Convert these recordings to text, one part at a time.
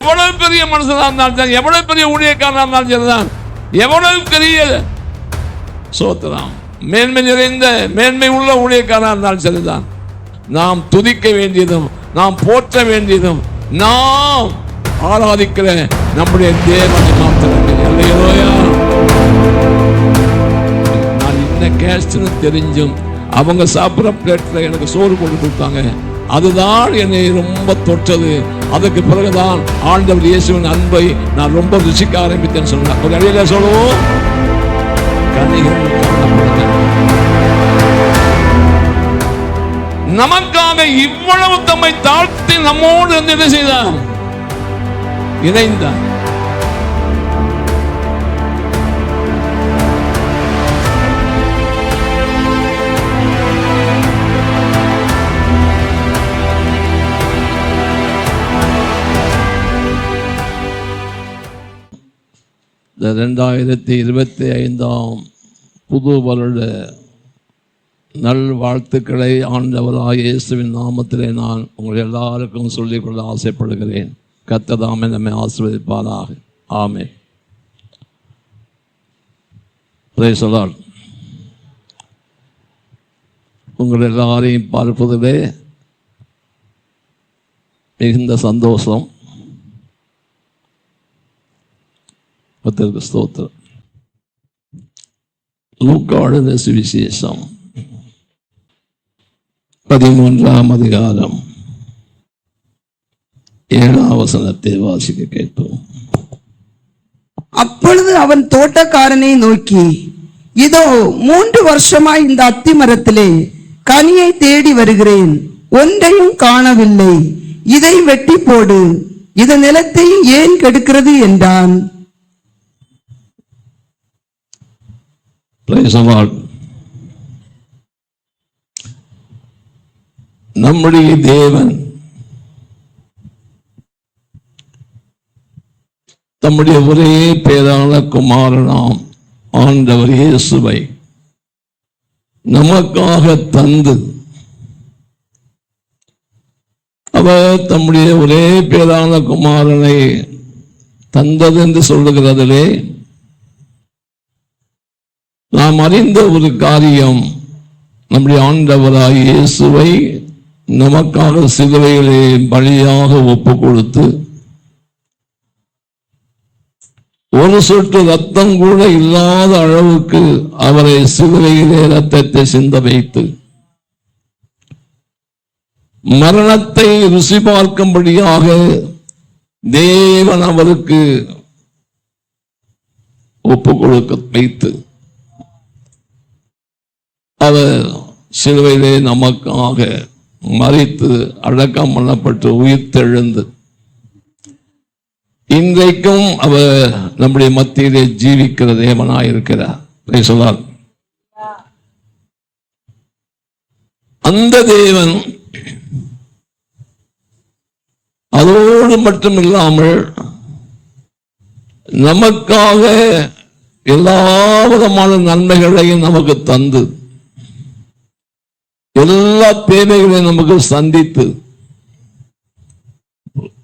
எவ்வளவு பெரிய மனுஷனா இருந்தாலும் சரி, எவ்வளவு பெரிய ஊழியக்காரனா இருந்தாலும் சரிதான், எவ்வளவு பெரிய சோத்திரம் மேன்மை நிறைந்த மேன்மை உள்ள ஊழியக்காரனா இருந்தாலும் சரிதான், நாம் துதிக்க வேண்டியதும் நாம் போற்ற வேண்டியதும் நாம் ஆராதிக்கிற நம்முடைய தேவனை மாத்திரமே. அல்லேலூயா. நான் என்ன கேஸ்ட்னு தெரிஞ்சும் அவங்க சாப்பிட்ற பிளேட்ல எனக்கு சோறு கொண்டு கொடுத்தாங்க, அதுதான் என்னை ரொம்ப தொட்டது. அதுக்கு பிறகுதான் ஆண்டவர் இயேசுவின் அன்பை நான் ரொம்ப ருசிக்க ஆரம்பித்தேன்னு சொன்னார். ஒரு அடியில சொல்லுவோம், நமக்காக இவ்வளவு தம்மை தாழ்த்தி நம்மோடு என்ன செய்தார், இணைந்தார். இந்த 2025 புது வருட நல் வாழ்த்துக்களை ஆண்டவராகிய இயேசுவின் நாமத்திலே நான் உங்கள் எல்லாருக்கும் சொல்லிக்கொள்ள ஆசைப்படுகிறேன். கர்த்தர் தாமே நம்மை ஆசீர்வதிப்பாராக. ஆமென். Praise the Lord. உங்கள் எல்லாரையும் பார்ப்பதிலே மிகுந்த சந்தோஷம். கர்த்தருக்கு ஸ்தோத்திரம். லூக்காவின் சுவிசேஷம் 13ஆம் அதிகாரம் 7ஆம் வசனத்தை வாசிக்க கேட்போம். அப்பொழுது அவன் தோட்டக்காரனை நோக்கி, இதோ 3 வருஷமாய் இந்த அத்தி மரத்திலே கனியை தேடி வருகிறேன், ஒன்றையும் காணவில்லை. இதை வெட்டி போடு, இது நிலத்தை ஏன் கெடுக்கிறது என்றான். நம்முடைய தேவன் தம்முடைய ஒரே பேரான குமாரனாம் ஆண்டவர் இயேசுவை நமக்காக தந்து, அவர் தம்முடைய ஒரே பேரான குமாரனை தந்தது என்று சொல்லுகிறதிலே நாம் அறிந்த ஒரு காரியம், நம்முடைய ஆண்டவராய் இயேசுவை நமக்காக சிலுவையிலே பலியாக ஒப்பு கொடுத்து, ஒரு சொட்டு ரத்தம் கூட இல்லாத அளவுக்கு அவரை சிலுவையிலே ரத்தத்தை சிந்த வைத்து மரணத்தை ருசி பார்க்கும்படியாக தேவன் அவருக்கு ஒப்பு கொடுக்க வைத்து, அவர் சிலுவையிலே நமக்காக மரித்து அடக்கம் பண்ணப்பட்டு உயிர்த்தெழுந்து இன்றைக்கும் அவர் நம்முடைய மத்தியிலே ஜீவிக்கிற தேவனாயிருக்கிறார். சொல்லார். அந்த தேவன் அதோடு மட்டும் இல்லாமல் நமக்காக எல்லா விதமான நன்மைகளையும் நமக்கு தந்து, எல்லா தேவைகளையும் நமக்கு சந்தித்து,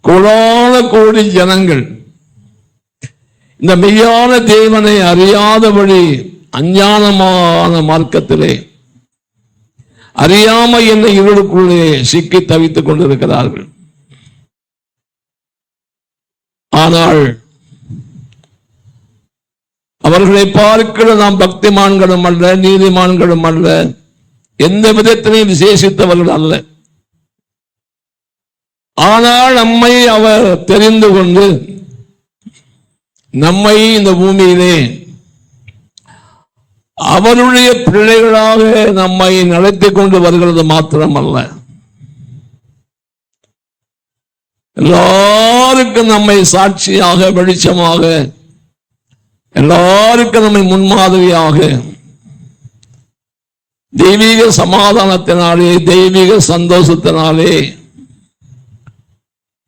கோடான கோடி ஜனங்கள் இந்த மெய்யான தேவனை அறியாதபடி அஞ்ஞானமான மார்க்கத்திலே அறியாமை என்ன இருளுக்குள்ளே சிக்கி தவித்துக் கொண்டிருக்கிறார்கள். ஆனால் அவர்களை பார்க்கிற நாம் பக்திமான்களும் அல்ல, நீதிமான்களும் அல்ல, எந்த விதத்திலையும் விசேஷித்தவர்கள் அல்ல. ஆனால் நம்மை அவர் தெரிந்து கொண்டு நம்மை இந்த பூமியிலே அவருடைய பிள்ளைகளாக நம்மை நடத்தி கொண்டு வருகிறது மாத்திரமல்ல, எல்லாருக்கும் நம்மை சாட்சியாக, வெளிச்சமாக, எல்லாருக்கும் நம்மை முன்மாதிரியாக தெய்வீக சமாதானத்தினாலே, தெய்வீக சந்தோஷத்தினாலே,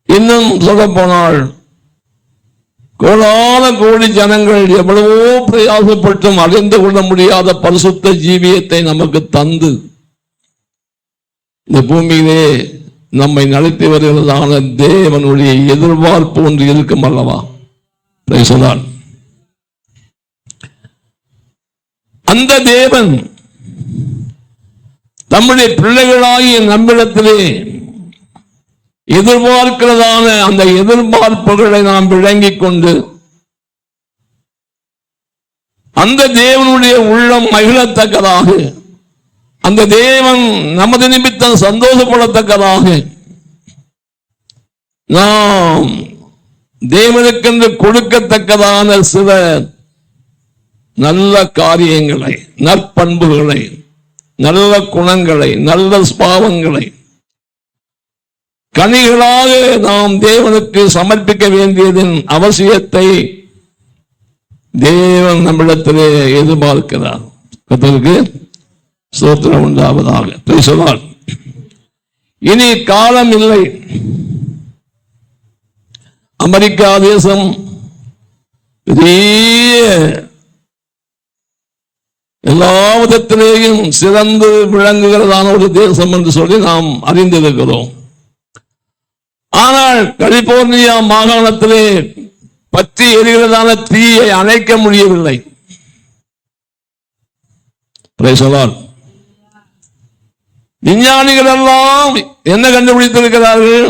இன்னும் சொல்ல போனால் கோடான கோடி ஜனங்கள் எவ்வளவோ பிரயாசப்பட்டும் அறிந்து கொள்ள முடியாத பரிசுத்த ஜீவியத்தை நமக்கு தந்து இந்த பூமியிலே நம்மை நடத்தி வருகிறதான தேவனுடைய எதிர்பார்ப்பு ஒன்று இருக்கும் அல்லவா? பேசலாம். அந்த தேவன் நம்முடைய பிள்ளைகளாகிய நம்மிடத்திலே எதிர்பார்க்கிறதான அந்த எதிர்பார்ப்புகளை நாம் விளங்கிக் கொண்டு அந்த தேவனுடைய உள்ளம் மகிழத்தக்கதாக, அந்த தேவன் நமது நிமித்தம் சந்தோஷப்படத்தக்கதாக நாம் தேவனுக்கென்று கொடுக்கத்தக்கதான சில நல்ல காரியங்களை, நற்பண்புகளை, நல்ல குணங்களை, நல்ல ஸ்பாவங்களை கனிகளாக நாம் தேவனுக்கு சமர்ப்பிக்க வேண்டியதன் அவசியத்தை தேவன் நம்மிடத்திலே எதிர்பார்க்கிறார். கர்த்தருக்கு ஸ்தோத்திரம் உண்டாவதாக. பேசலாம். இனி காலம் இல்லை. அமெரிக்கா தேசம் பெரிய எல்லா விதத்திலேயும் சிறந்து விளங்குகிறதான ஒரு தேசம் என்று சொல்லி நாம் அறிந்திருக்கிறோம். ஆனால் கலிபோர்னியா மாகாணத்திலே பற்றி எரிகிறதான தீயை அணைக்க முடியவில்லை. விஞ்ஞானிகள் எல்லாம் என்ன கண்டுபிடித்திருக்கிறார்கள்?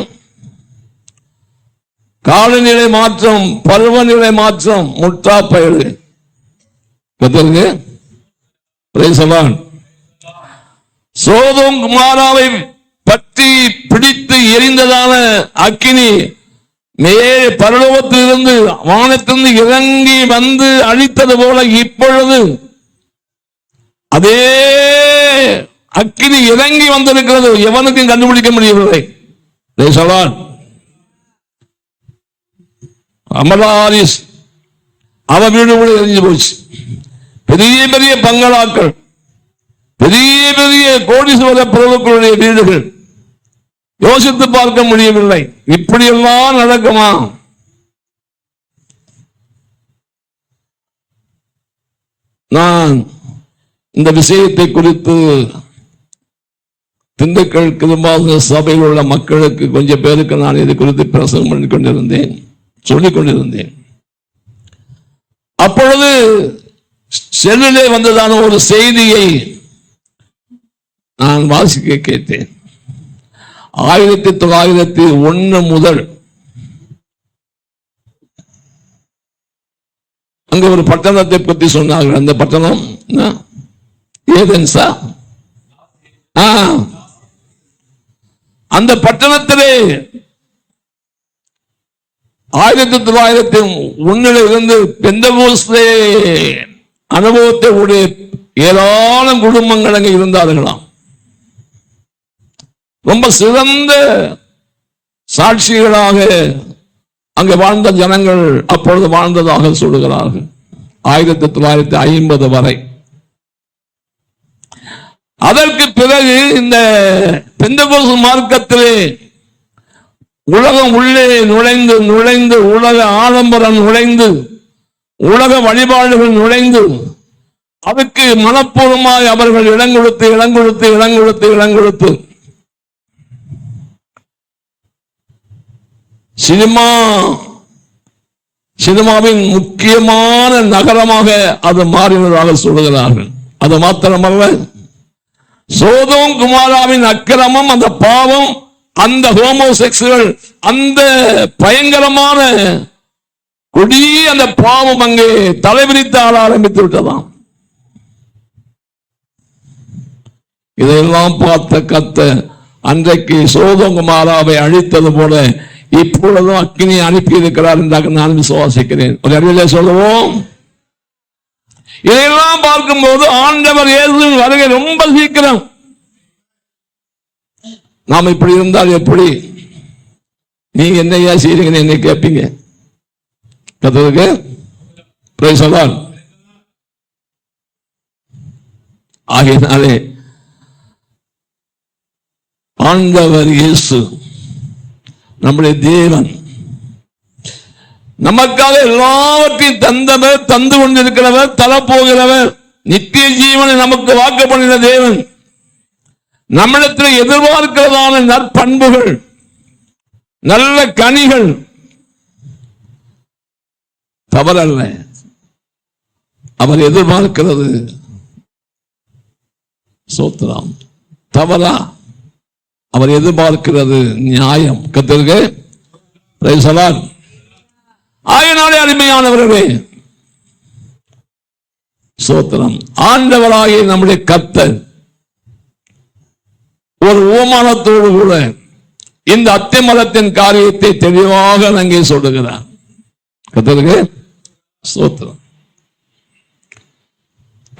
காலநிலை மாற்றம், பருவநிலை மாற்றம் முற்றா பயிர். சோதோம் குமாராவை பற்றி பிடித்து எரிந்ததான அக்கினி பரலோகத்திலிருந்து வானத்திலிருந்து இறங்கி வந்து அழித்தது போல இப்பொழுது அதே அக்கினி இறங்கி வந்திருக்கிறது. எவனுக்கும் கண்டுபிடிக்க முடியவில்லை. அமலாரிஸ் அவ வீடு கூட எரிஞ்சு போச்சு. பெரிய பெரிய பங்களாக்கள், பெரிய பெரிய கோடீஸ்வர பிரபுக்களுடைய வீடுகள், யோசித்து பார்க்க முடியவில்லை. இப்படியெல்லாம் நடக்குமா? நான் இந்த விஷயத்தை குறித்து திண்டுக்கல் கிருபாசன சபையில் உள்ள மக்களுக்கு கொஞ்சம் பேருக்கு நான் இதை குறித்து பிரசங்கம் பண்ணி கொண்டிருந்தேன், சொல்லிக் கொண்டிருந்தேன். அப்பொழுது செல்லிலே வந்ததான ஒரு செய்தியை நான் வாசிக்க கேட்டேன். 1901 முதல் அங்க ஒரு பட்டணத்தை பற்றி சொன்னார்கள். அந்த பட்டணம் ஏதென்ஸா? அந்த பட்டணத்திலே 1901 இருந்து பெந்தகோஸ்தே அனுபவத்தை உடைய ஏராளம் குடும்பங்கள் அங்கே இருந்தார்களாம். ரொம்ப சிறந்த சாட்சிகளாக அங்கே வாழ்ந்த ஜனங்கள் அப்பொழுது வாழ்ந்ததாக சொல்லுகிறார்கள். 1950 வரை. அதற்கு பிறகு இந்த பெந்தகோஸ்து மார்க்கத்திலே உலகம் உள்ளே நுழைந்து நுழைந்து உலக ஆடம்பரம் நுழைந்து உலக வழிபாடுகள் நுழைந்து அதுக்கு மனப்பூர்வமாக அவர்கள் இடங்கொடுத்து இடங்கொடுத்து இடங்கொடுத்து இடங்கொடுத்து சினிமாவின் முக்கியமான நகரமாக அது மாறினதாக சொல்லுகிறார்கள். அது மாத்திரமல்ல, சோதோம் குமாராவின் அக்கிரமம், அந்த பாவம், அந்த ஹோமோசெக்சுவல், அந்த பயங்கரமான கொடிய அந்த பாவம் அங்கே தலைவிரித்து ஆள ஆரம்பித்து விட்டதாம். இதையெல்லாம் பார்த்த கர்த்தர் அன்றைக்கு சோதோம் குமாராவை அழித்தது போல இப்பொழுதும் அக்கினி அனுப்பி இருக்கிறார் என்றாக நான் விசுவாசிக்கிறேன். ஒரு அறிவிலே சொல்லுவோம். இதையெல்லாம் பார்க்கும்போது ஆண்டவர் இயேசுவின் வருகை ரொம்ப சீக்கிரம். நாம் இப்படி இருந்தால் எப்படி? நீங்க என்னையா செய்றீங்கன்னு என்னை கேட்பீங்க. கர்த்தருக்கு பிரைஸ் தி லார்ட். ஆகையினாலே ஆண்டவர் இயேசு நம்முடைய தேவன் நமக்காக எல்லாவற்றையும் தந்தவர், தந்து கொண்டிருக்கிறவர், தரப்போகிறவர், நித்திய ஜீவனை நமக்கு வாக்கு பண்ணின தேவன். நம்மிடத்தில் எதிர்பார்க்கிறதான நற்பண்புகள், நல்ல கனிகள் தவறல்ல. அவர் எதிர்பார்க்கிறது சோத்திரம் தவறா? அவர் எதிர்பார்க்கிறது நியாயம். கர்த்தருக்கு பிரைஸ் தி லார்ட். ஆகையினாலே அருமையானவர்களே, சோத்திரம், ஆண்டவராகிய நம்முடைய கர்த்தர் ஒரு உவமானத்தோடு கூட இந்த அத்திமரத்தின் காரியத்தை தெளிவாக அங்கே சொல்லுகிறார். கர்த்தருக்கு சோத்திரம்.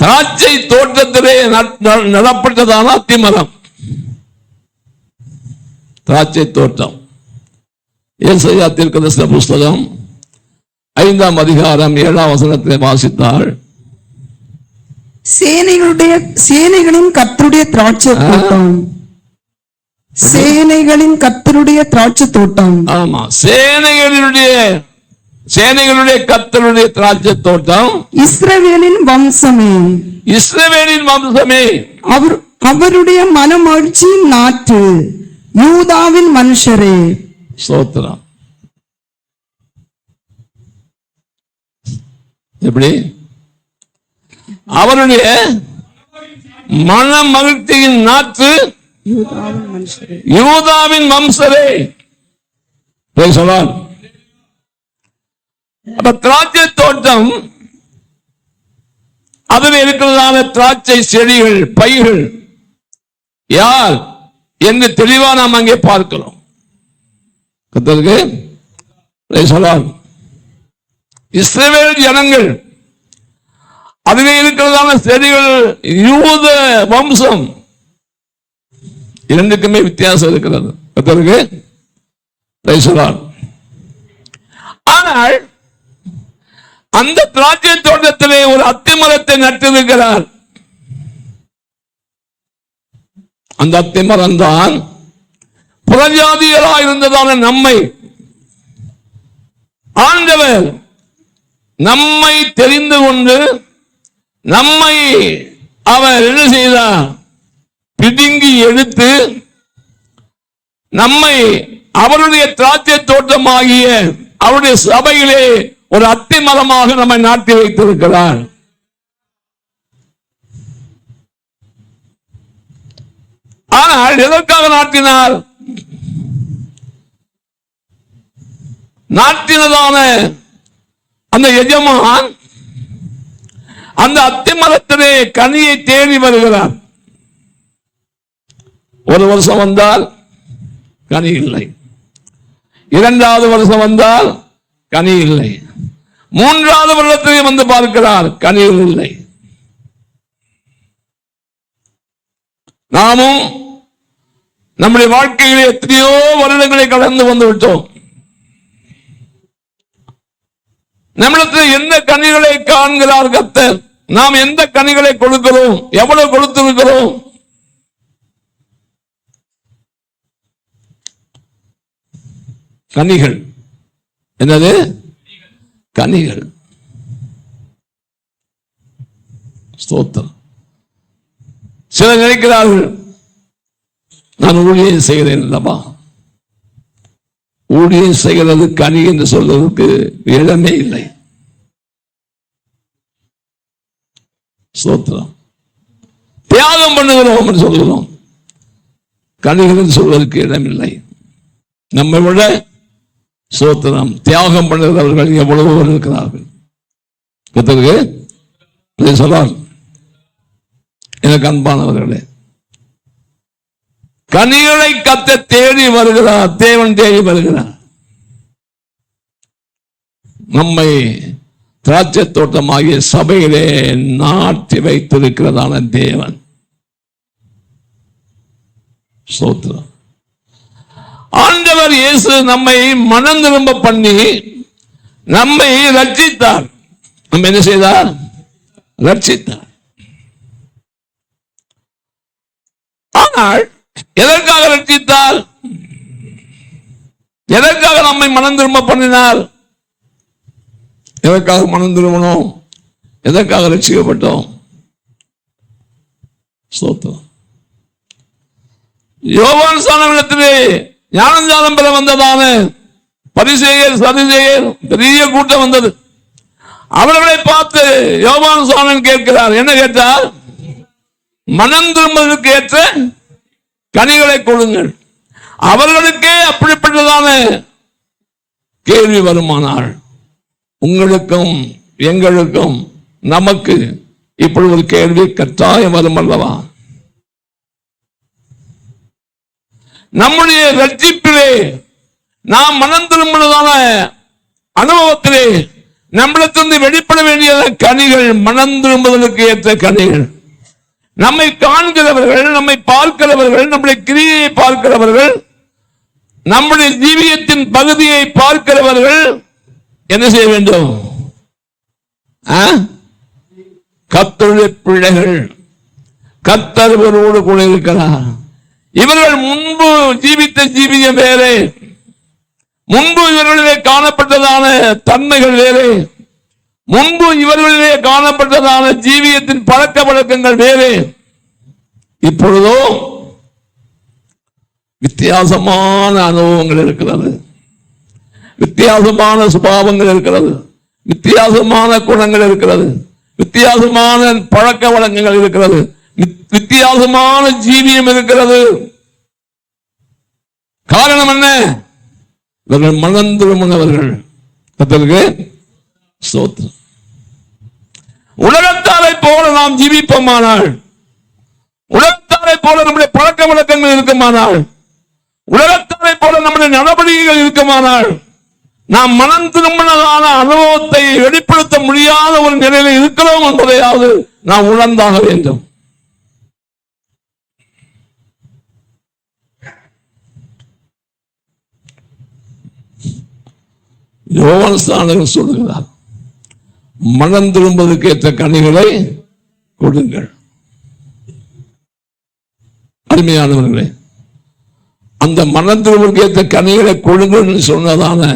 திராட்சை தோட்டத்திலே நடப்பட்டதான அத்திமரம், திராட்சை தோட்டம். ஏசாயா தீர்க்கதரிசன புஸ்தகம் 5ஆம் அதிகாரம் 7ஆம் வசனத்தை வாசித்தால், சேனைகளின் கர்த்தருடைய திராட்சை தோட்டம், சேனைகளின் கர்த்தருடைய திராட்சை தோட்டம். ஆமா, சேனைகளுடைய கர்த்தருடைய திராட்சை தோட்டம். இஸ்ரவேலின் வம்சமே, இஸ்ரவேலின் வம்சமே, அவருடைய மனமகிழ்ச்சியின் நாற்று, யூதாவின் மனுஷரே. ஸ்தோத்திரம். எப்படி? அவருடைய மன மகிழ்ச்சியின் நாற்று, யூதாவின் வம்சரே. திராட்சை தோட்டம், அதில் இருக்கிறதான திராட்சை செடிகள், பைகள் யார் என்று தெளிவா நாம் அங்கே பார்க்கிறோம். கர்த்தருக்கு பிரைஸ் தி லார்ட். இஸ்ரவேல் ஜனங்கள், அதிலே இருக்கிறதான செடிகள் யூத வம்சம். இரண்டுக்குமே வித்தியாசம் இருக்கிறது. கர்த்தருக்கு பிரைஸ் தி லார்ட். ஆனால் அந்த திராட்சை தோட்டத்திலே ஒரு அத்திமரத்தை நட்டிருக்கிறார். அந்த அத்திமரம் தான் புறஜாதிகளாக இருந்ததான நம்மை ஆண்டவர் நம்மை தெரிந்து கொண்டு நம்மை அவர் என்ன செய்தார்? பிடுங்கி எடுத்து நம்மை அவருடைய திராட்சை தோட்டமாகிய அவருடைய சபையிலே ஒரு அத்திமரமாக நம்மை நாட்டி வைத்திருக்கிறார். ஆனால் எதற்காக நாட்டினார்? நாட்டினதான அந்த எஜமான் அந்த அத்திமரத்திலே கனியை தேடி வருகிறார். ஒரு வருஷம் வந்தால் கனி இல்லை, இரண்டாவது வருஷம் வந்தால் கனி இல்லை, மூன்றாவது வருடத்திலே வந்து பார்க்கிறார், கனிகள் இல்லை. நாமும் நம்முடைய வாழ்க்கையிலே எத்தனையோ வருடங்களை கடந்து வந்து விட்டோம். நம்மிடத்தில் எந்த கனிகளை காண்கிறார் கர்த்தர்? நாம் எந்த கனிகளை கொடுக்கிறோம்? எவ்வளவு கொடுத்திருக்கிறோம்? கனிகள். என்னது? கனிகள். ஸ்தோத்திரம். சிலர் நினைக்கிறார்கள், நான் ஊழியம் செய்கிறேன் அல்லவா, ஊழியம் செய்கிறது கனி என்று சொல்வதற்கு இடமே இல்லை. ஸ்தோத்திரம். தியாகம் பண்ணுகிறோம் என்று சொல்கிறோம், கனிகள் என்று சொல்வதற்கு இடமில்லை. நம்மை விட ஸ்தோத்திரம் தியாகம் பண்ணுகிறவர்கள் எவ்வளவோ இருக்கிறார்கள். சொல்லார். எனக்கு அன்பானவர்களே, கனிகளை கத்த தேடி வருகிறார், தேவன் தேடி வருகிறார். நம்மை திராட்சை தோட்டமாகிய சபையிலே நாட்டி வைத்திருக்கிறதான தேவன். ஸ்தோத்திரம். ஆண்டவர் இயேசு நம்மை மனம் திரும்ப பண்ணி நம்மை ரட்சித்தார். நம்ம என்ன செய்தார்? ரட்சித்தார். ஆனால் எதற்காக ரட்சித்தார்? எதற்காக நம்மை மனம் திரும்ப பண்ணினார்? எதற்காக மனம் திரும்பணும்? எதற்காக ரட்சிக்கப்பட்டோம்? ஸ்தோத்திரம். யோவான் ஸ்நானனிடத்திலே ஞானஸ்நானம் பெற வந்ததான பரிசேயர் சதுசேயர் பெரிய கூட்டம் வந்தது. அவர்களை பார்த்து யோவான் ஸ்நானன் கேட்கிறார். என்ன கேட்டார்? மனம் திரும்புவதற்கு ஏற்ற கனிகளை கொடுங்கள். அவர்களுக்கே அப்படிப்பட்டதான கேள்வி வருமானால் உங்களுக்கும் எங்களுக்கும் நமக்கு இப்படி ஒரு கேள்வி கட்டாயம் வரும் அல்லவா? நம்முடைய ரட்சிப்பிலே நாம் மனம் திரும்பினதான அனுபவத்திலே நம்மிடத்திலிருந்து வெளிப்பட வேண்டிய கனிகள் மனம் திரும்புவதற்கு ஏற்ற கனிகள். நம்மை காண்கிறவர்கள், நம்மை பார்க்கிறவர்கள், நம்முடைய கிரியை பார்க்கிறவர்கள், நம்முடைய ஜீவியத்தின் பகுதியை பார்க்கிறவர்கள் என்ன செய்ய வேண்டும்? கர்த்தருடைய பிள்ளைகள், கர்த்தர் இவரோடு கூட இருக்கிறார். இவர்கள் முன்பு ஜீவித்த ஜீவியம் வேறு, முன்பு இவர்களிலே காணப்பட்டதான தன்மைகள் வேறு, முன்பு இவர்களிலே காணப்பட்டதான ஜீவியத்தின் பழக்க வழக்கங்கள் வேறு. இப்பொழுதோ வித்தியாசமான அனுபவங்கள் இருக்கிறது, வித்தியாசமான சுபாவங்கள் இருக்கிறது, வித்தியாசமான குணங்கள் இருக்கிறது, வித்தியாசமான பழக்க வழக்கங்கள் இருக்கிறது, வித்தியாசமான ஜீவியம் இருக்கிறது. காரணம் என்ன? இவர்கள் மனம் திரும்பினவர்கள். கர்த்தருக்கு ஸ்தோத்திரம். உலகத்தாரை போல நாம் ஜீவிப்போமானால், உலகத்தாரை போல நம்முடைய பழக்க வழக்கங்கள் இருக்குமானால், உலகத்தாரை போல நம்முடைய நடவடிக்கைகள் இருக்குமானால், நாம் மனம் திரும்பினதான அனுபவத்தை வெளிப்படுத்த முடியாத ஒரு நிலையில் இருக்கிறோம் என்பதையாவது நாம் உணர்ந்தாக வேண்டும். யோவான் ஸ்நானகன் சொல்லுகிறார், மனம் திரும்புவதற்கு ஏற்ற கனிகளை கொடுங்கள். அருமையானவர்களே, அந்த மனம் திரும்புவதற்கு ஏற்ற கனிகளை கொடுங்கள் சொன்னதான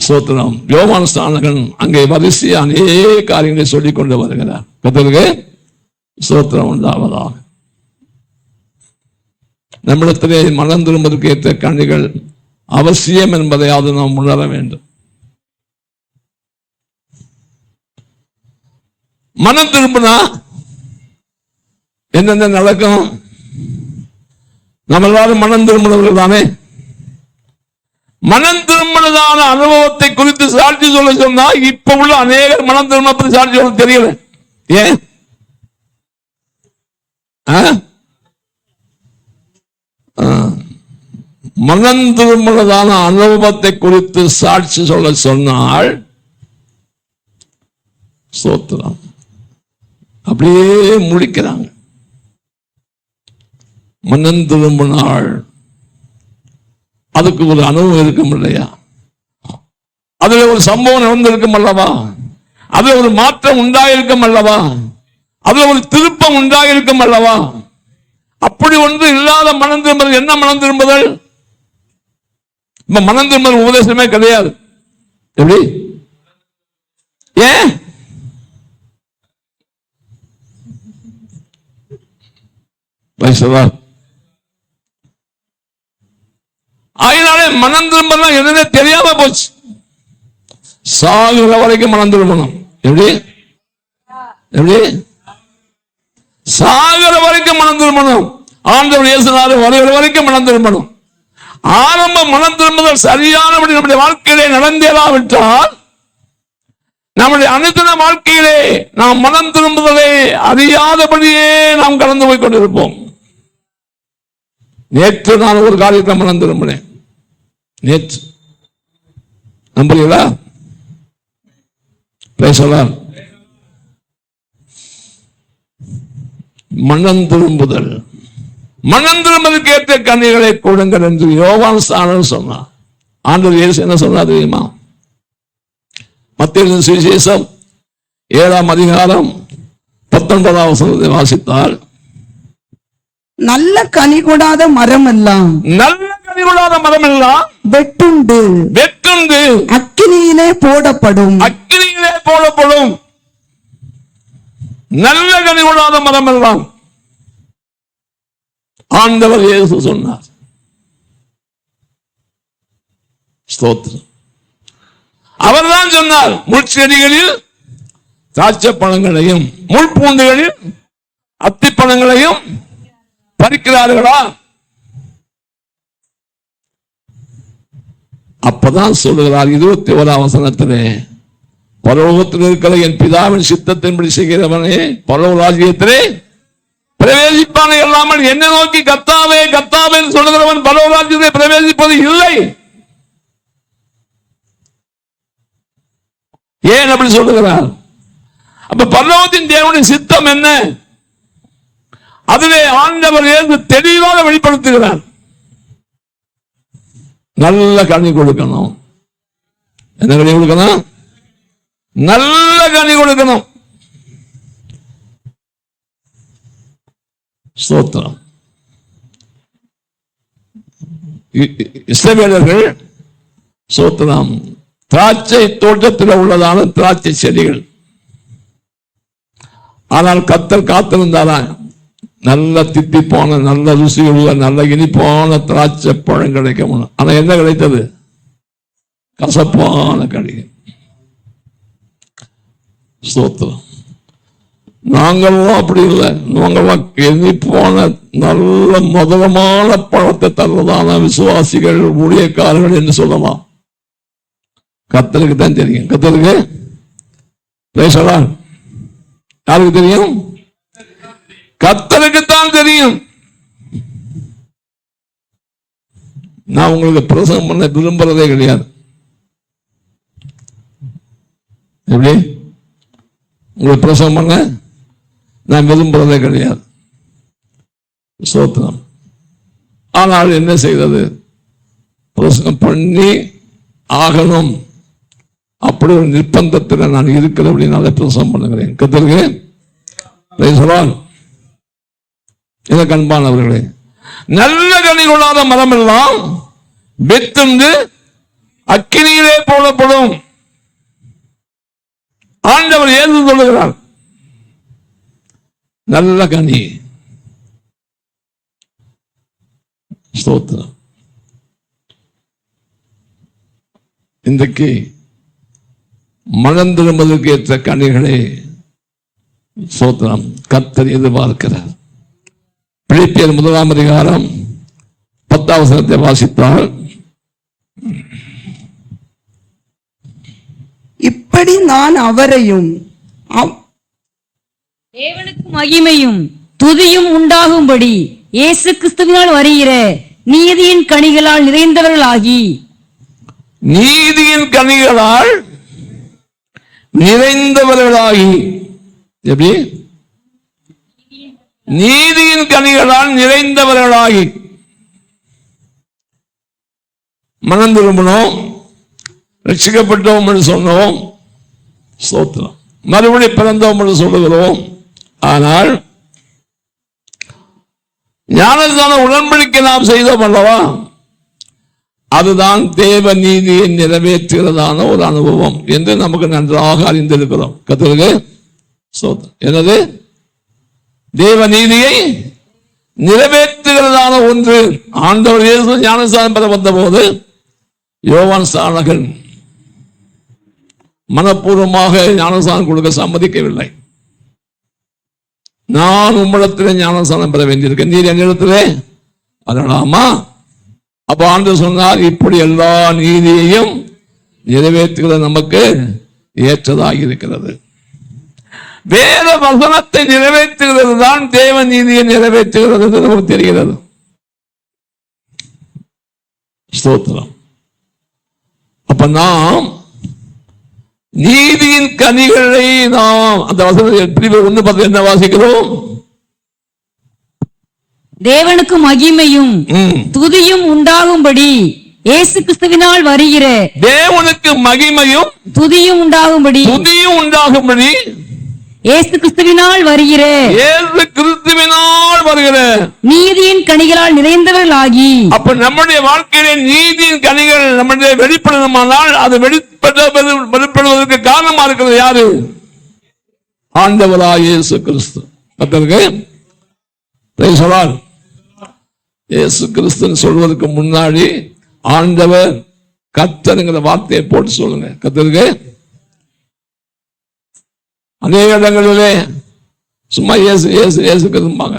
ஸ்தோத்திரம். யோவான் ஸ்நானகன் அங்கே வரிசையா அநேக காரியங்களை சொல்லிக் கொண்டு வருகிறார். கர்த்தருக்கு ஸ்தோத்திரம் உண்டாவதாக. நம்மிடத்திலே மனம் திரும்புவதற்கு ஏற்ற கனிகள் அவசியம் என்பதையாவது நாம் உணர வேண்டும். மனம் திரும்பினா என்னென்ன நடக்கும்? நம்ம எல்லாரும் மனம் திரும்பினவர்கள் தானே. மனம் திரும்பினதான அனுபவத்தை குறித்து சாட்சி சொல்ல சொன்னா இப்ப உள்ள அநேகர் மனம் திரும்ப சாட்சி சொல்ல தெரியல. ஏன்? மனம் திரும்பினதான அனுபவத்தை குறித்து சாட்சி சொல்ல சொன்னால் ஸ்தோத்திரம் அப்படியே முடிக்கிறாங்க. மனம் திரும்பினாள், அதுக்கு ஒரு அனுபவம் இருக்கும் இல்லையா? அதுல ஒரு சம்பவம் நடந்திருக்கும் அல்லவா? அதுல ஒரு மாற்றம் உண்டாயிருக்கும் அல்லவா? அதுல ஒரு திருப்பம் உண்டாயிருக்கும் அல்லவா? அப்படி ஒன்று இல்லாத மனம் திரும்புதல் என்ன மனம் திரும்புதல்? மனம் திரும்புதல் உபதேசமே கிடையாது. எப்படி? ஏன்? அதனாலே மனம் திரும்பலாம் எதுனே தெரியாம போச்சு. சாகுற வரைக்கும் மனம் திரும்பணும். எப்படி? எப்படி? சாகுற வரைக்கும் மனம் திரும்பணும். ஆண்டவர் இயேசுநாதர் வருகிற வரைக்கும் மனம் திரும்பணும். ஆரம்ப மனம் திரும்புதல் சரியானபடி நம்முடைய வாழ்க்கையிலே நடந்தேறாவிட்டால் நம்முடைய அனுதின வாழ்க்கையிலே நாம் மனம் திரும்புதலை அறியாதபடியே நாம் கடந்து போய் கொண்டிருப்போம். நேற்று நான் ஒரு காரியத்தை மனம் திரும்பினேன். நேற்று நம்புறீங்களா? பேசலாம். மனம் திரும்புதல், மனம் திரும்புதலுக்கு ஏற்ற கனிகளை கொடுங்கள் என்று யோவான் ஸ்நானகன் சொன்னார். ஆண்டவர் இயேசு என்ன சொன்னார் தெரியுமா? மத்தேயு சுவிசேஷம் 7ஆம் அதிகாரம் 19ஆம் வசனத்தை வாசித்தால், நல்ல கனி கொடாத மரம் எல்லாம், நல்ல கனி கொடாத மரம் எல்லாம் வெட்டுண்டு வெட்டுண்டு அக்கினியிலே போடப்படும், அக்கினியிலே போடப்படும். நல்ல கனி கொடாத மரம் எல்லாம் ஆண்டவர் இயேசு சொன்னார். ஸ்தோத்திரம். அவர்தான் சொன்னார், முட்செடிகளில் திராட்சை பழங்களையும் முள்பூண்டுகளில் அத்திப்பழங்களையும் பறிக்கிறார்களா? அப்பதான் சொல்லுகிறார் 21ஆம் வசனத்திலே, பரலோகத்தில் இருக்கிற என் பிதாவின் சித்தத்தின்படி செய்கிறவனே பரலோக ராஜ்யத்திலே பிரவேசிப்பானே இல்லாமல் என்னை நோக்கி கர்த்தாவே கர்த்தாவே சொல்லுகிறவன் பரலோக ராஜ்யத்தை பிரவேசிப்பது இல்லை. ஏன் அப்படி சொல்லுகிறார்? அப்ப பரலோகத்தின் தேவனுடைய சித்தம் என்ன? அதிலே ஆண்டவர் இயேசு தெளிவாக வெளிப்படுத்துகிறார். நல்ல கனி கொடுக்கணும். என்ன கனி கொடுக்கணும்? நல்ல கனி கொடுக்கணும். ஸ்தோத்திரம். இஸ்ரவேலர்கள் ஸ்தோத்திரம் திராட்சை தோட்டத்தில் உள்ளதான திராட்சை செடிகள். ஆனால் கர்த்தர் காத்திருந்தாரா நல்ல திட்டி போன நல்ல ருசி உள்ள நல்ல இனிப்பான திராட்சை பழம் கிடைக்கும். ஆனா என்ன கிடைத்தது? கசப்பான கனி. ஸ்தோத்திரம். நாங்கள்லாம் அப்படி இல்லை. நாங்கள்லாம் இனிப்பான நல்ல மதுரமான பழத்தை தருவதான விசுவாசிகள் ஊழியக்காரர்கள் என்று சொல்லலாம். கர்த்தருக்கு தான் தெரியும். கர்த்தருக்கு பேசலாம். யாருக்கு தெரியும்? கர்த்தருக்கு தான் தெரியும். நான் உங்களுக்கு பிரசங்கம் பண்ண விரும்புறதே கிடையாது. எப்படி உங்களுக்கு பிரசங்கம் பண்ண நான் விரும்புறதே கிடையாது. ஸ்தோத்திரம். ஆனால் என்ன செய்தது? பிரசங்கம் பண்ணி ஆகணும். அப்படி ஒரு நிர்பந்தத்தில் நான் இருக்கிறேன். அப்படின்னால பிரசங்கம் பண்ணுகிறேன். கர்த்தருக்கு பேசலாம். எனக்கு அன்பானவர்களே, நல்ல கனி கொள்ளாத மரம் எல்லாம் வெத்துண்டு அக்கினியிலே போடப்படும். ஆண்டவர் ஏது சொல்லுகிறார்? நல்ல கனி. ஸ்தோத்திரம். இன்றைக்கு மனம் திரும்புவதற்கு ஏற்ற கனிகளை ஸ்தோத்திரம் கர்த்தர் எதிர்பார்க்கிறார். பிலிப்பியர் 1ஆம் அதிகாரம் 10ஆம் வசனத்தை வாசித்தால், இப்படி நான் அவரையும் தேவனுக்கு மகிமையும் துதியும் உண்டாகும்படி இயேசு கிறிஸ்துவினால் வருகிற நீதியின் கனிகளால் நிறைந்தவர்களாகி. நீதியின் கனிகளால் நிறைந்தவர்களாகி. எப்படி? நீதியின் கனிகளால் நிறைந்தவர்களாகி. மனம் திரும்பணும், ரட்சிக்கப்பட்டோம் என்று சொன்னோம். ஸ்தோத்திரம். மறுபடி பிறந்தோம் என்று சொல்லுகிறோம். ஆனால் ஞானஸ்தான உடன்படிக்கை நாம் செய்தோம் அல்லவா? அதுதான் தேவ நீதியை நிறைவேற்றுகிறதான ஒரு அனுபவம் என்று நமக்கு நன்றாக அறிந்திருக்கிறோம். கர்த்தருக்கு ஸ்தோத்திரம். என்னது? தேவ நீதியை நிறைவேற்றுகிறதான ஒன்று. ஆண்டவர் இயேசு ஞானஸ்தானம் பெற வந்த போது யோவான் ஸ்நானகன் மனப்பூர்வமாக ஞானஸ்தானம் கொடுக்க சம்மதிக்கவில்லை. நான் உம்மிடத்திலே ஞானஸ்தானம் பெற வேண்டியிருக்கேன், நீர் என்னிடத்திலே வரலாமா? அப்ப ஆண்டவர் சொன்னார், இப்படி எல்லா நீதியையும் நிறைவேற்றுகிறது நமக்கு ஏற்றதாக இருக்கிறது. வேத வசனத்தை நிறைவேற்றுகிறது தான் தேவ நீதியை நிறைவேற்றுகிறது என்று நமக்கு தெரிகிறது. ஸ்தோத்திரம். அப்ப நாம் நீதியின் கனிகளை நாம் அந்த வசனத்தில் பிரிவு 1:10 என்ன வாசிக்கிறோம்? தேவனுக்கு மகிமையும் துதியும் உண்டாகும்படி இயேசு கிறிஸ்துவினால் வருகிற. தேவனுக்கு மகிமையும் துதியும் உண்டாகும்படி இயேசு கிறிஸ்துவினால் வருகிற. இயேசு கிறிஸ்துவினால் வருகிற நீதியின் கனிகளால் நிறைந்தவர்களாகி. அப்ப நம்முடைய வாழ்க்கையிலே நீதியின் கனிகள் நம்முடைய வெளிப்படணுமானால் அது வெளிப்படுவதற்கு காரணமா இருக்கிறது யாரு? ஆண்டவராகிய இயேசு கிறிஸ்து. இயேசு கிறிஸ்துன்னு சொல்வதற்கு முன்னாடி ஆண்டவர் கர்த்தருங்கிற வார்த்தையை போட்டு சொல்லுங்க. கர்த்தருக்கு அநேக இடங்களிலே சும்மா இயேசு இயேசு இயேசு கிறிஸ்தும்பாங்க.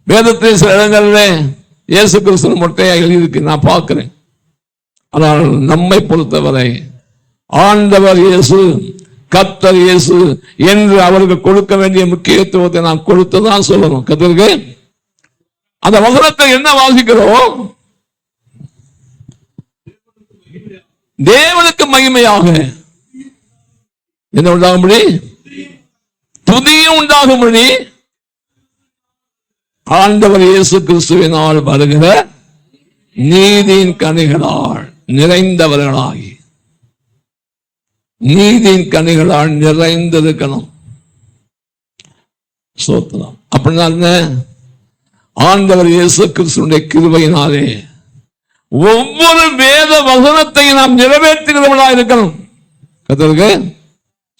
வேதத்தில் சில இடங்களிலே இயேசு கிறிஸ்து மொட்டையாக எழுதியிருக்கு, நான் பார்க்கிறேன். ஆனால் நம்மை பொறுத்தவரை ஆண்டவர் இயேசு, கர்த்தர் இயேசு என்று அவருக்கு கொடுக்க வேண்டிய முக்கியத்துவத்தை நாம் கொடுத்துதான் சொல்லணும். கர்த்தருக்கு அந்த வசனத்தை என்ன வாசிக்கிறோம்? தேவனுக்கு மகிமையாக என்ன உண்டாகும்படி, துதியும் உண்டாகும்படி ஆண்டவர் இயேசு கிறிஸ்துவினால் வருகிற நீதியின் கனிகளால் நிறைந்தவர்களாகி, நீதியின் கனிகளால் நிறைந்திருக்கணும். ஸ்தோத்திரம். அப்படின்னா என்ன? ஆண்டவர் இயேசு கிறிஸ்துவினுடைய கிருபையினாலே ஒவ்வொரு வேத வசனத்தையும் நாம் நிறைவேற்றுகிறவர்களாக இருக்கணும். கர்த்தருக்கு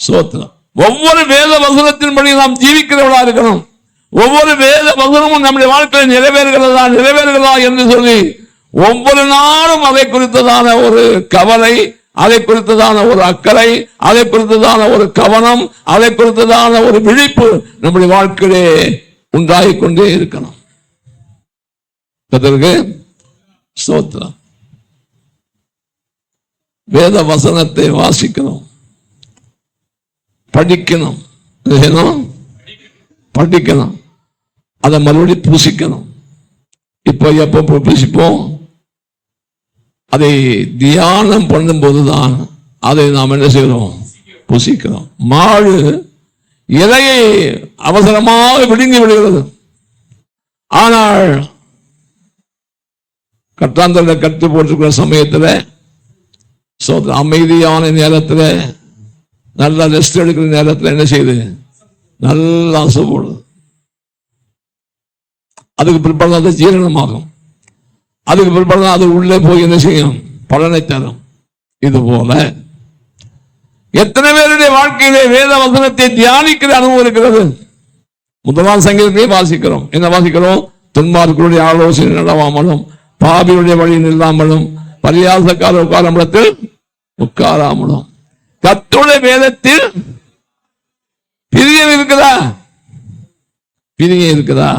ஸ்தோத்திரம். ஒவ்வொரு வேத வசனத்தின்படி நாம் ஜீவிக்கிறவர்களாக இருக்கணும். ஒவ்வொரு வேத வசனமும் நம்முடைய வாழ்க்கையில் நிறைவேறுகிறதா என்று சொல்லி ஒவ்வொரு நாளும் அதை குறித்ததான ஒரு கவலை, அதை குறித்ததான ஒரு அக்கறை, அதை குறித்ததான ஒரு கவனம், அதை குறித்ததான ஒரு விழிப்பு நம்முடைய வாழ்க்கையிலே உண்டாகிக் கொண்டே இருக்கணும். கர்த்தருக்கு ஸ்தோத்திரம். வேத வசனத்தை வாசிக்கணும், படிக்கணும், படிக்கணும், அதை மறுபடியும் புசிக்கணும். இப்போ எப்போ புசிப்போம்? அதை தியானம் பண்ணும்போதுதான் அதை நாம் என்ன செய்கிறோம்? புசிக்கிறோம். மாடு இலையை அவசரமாக விழுங்கி விடுகிறது. ஆனால் கட்டாந்தர கட்டு போட்டிருக்கிற சமயத்தில் அமைதியான நேரத்தில், நல்லா ரெஸ்ட் எடுக்கிற நேரத்தில் என்ன செய்யுது? நல்லா போடுது. அதுக்கு பிற்பாடு அது ஜீரணமாகும். அதுக்கு பிற்பாடு அது உள்ளே போய் என்ன செய்யும்? பலனை தரும். இது போல எத்தனை பேருடைய வாழ்க்கையிலே வேத வசனத்தை தியானிக்கிற அனுபவம் இருக்கிறது? முதலாம் சங்கீதத்தை வாசிக்கிறோம். என்ன வாசிக்கிறோம்? துன்மார்க்கருடைய ஆலோசனை நடவாமலும், பாவியுடைய வழி நில்லாமலும், பரியாசக்கார உட்காரத்தில் உட்காராமலும். கர்த்தருடைய வேதத்தில் பிரியம் இருக்குதா? பிரியம் இருக்குதா?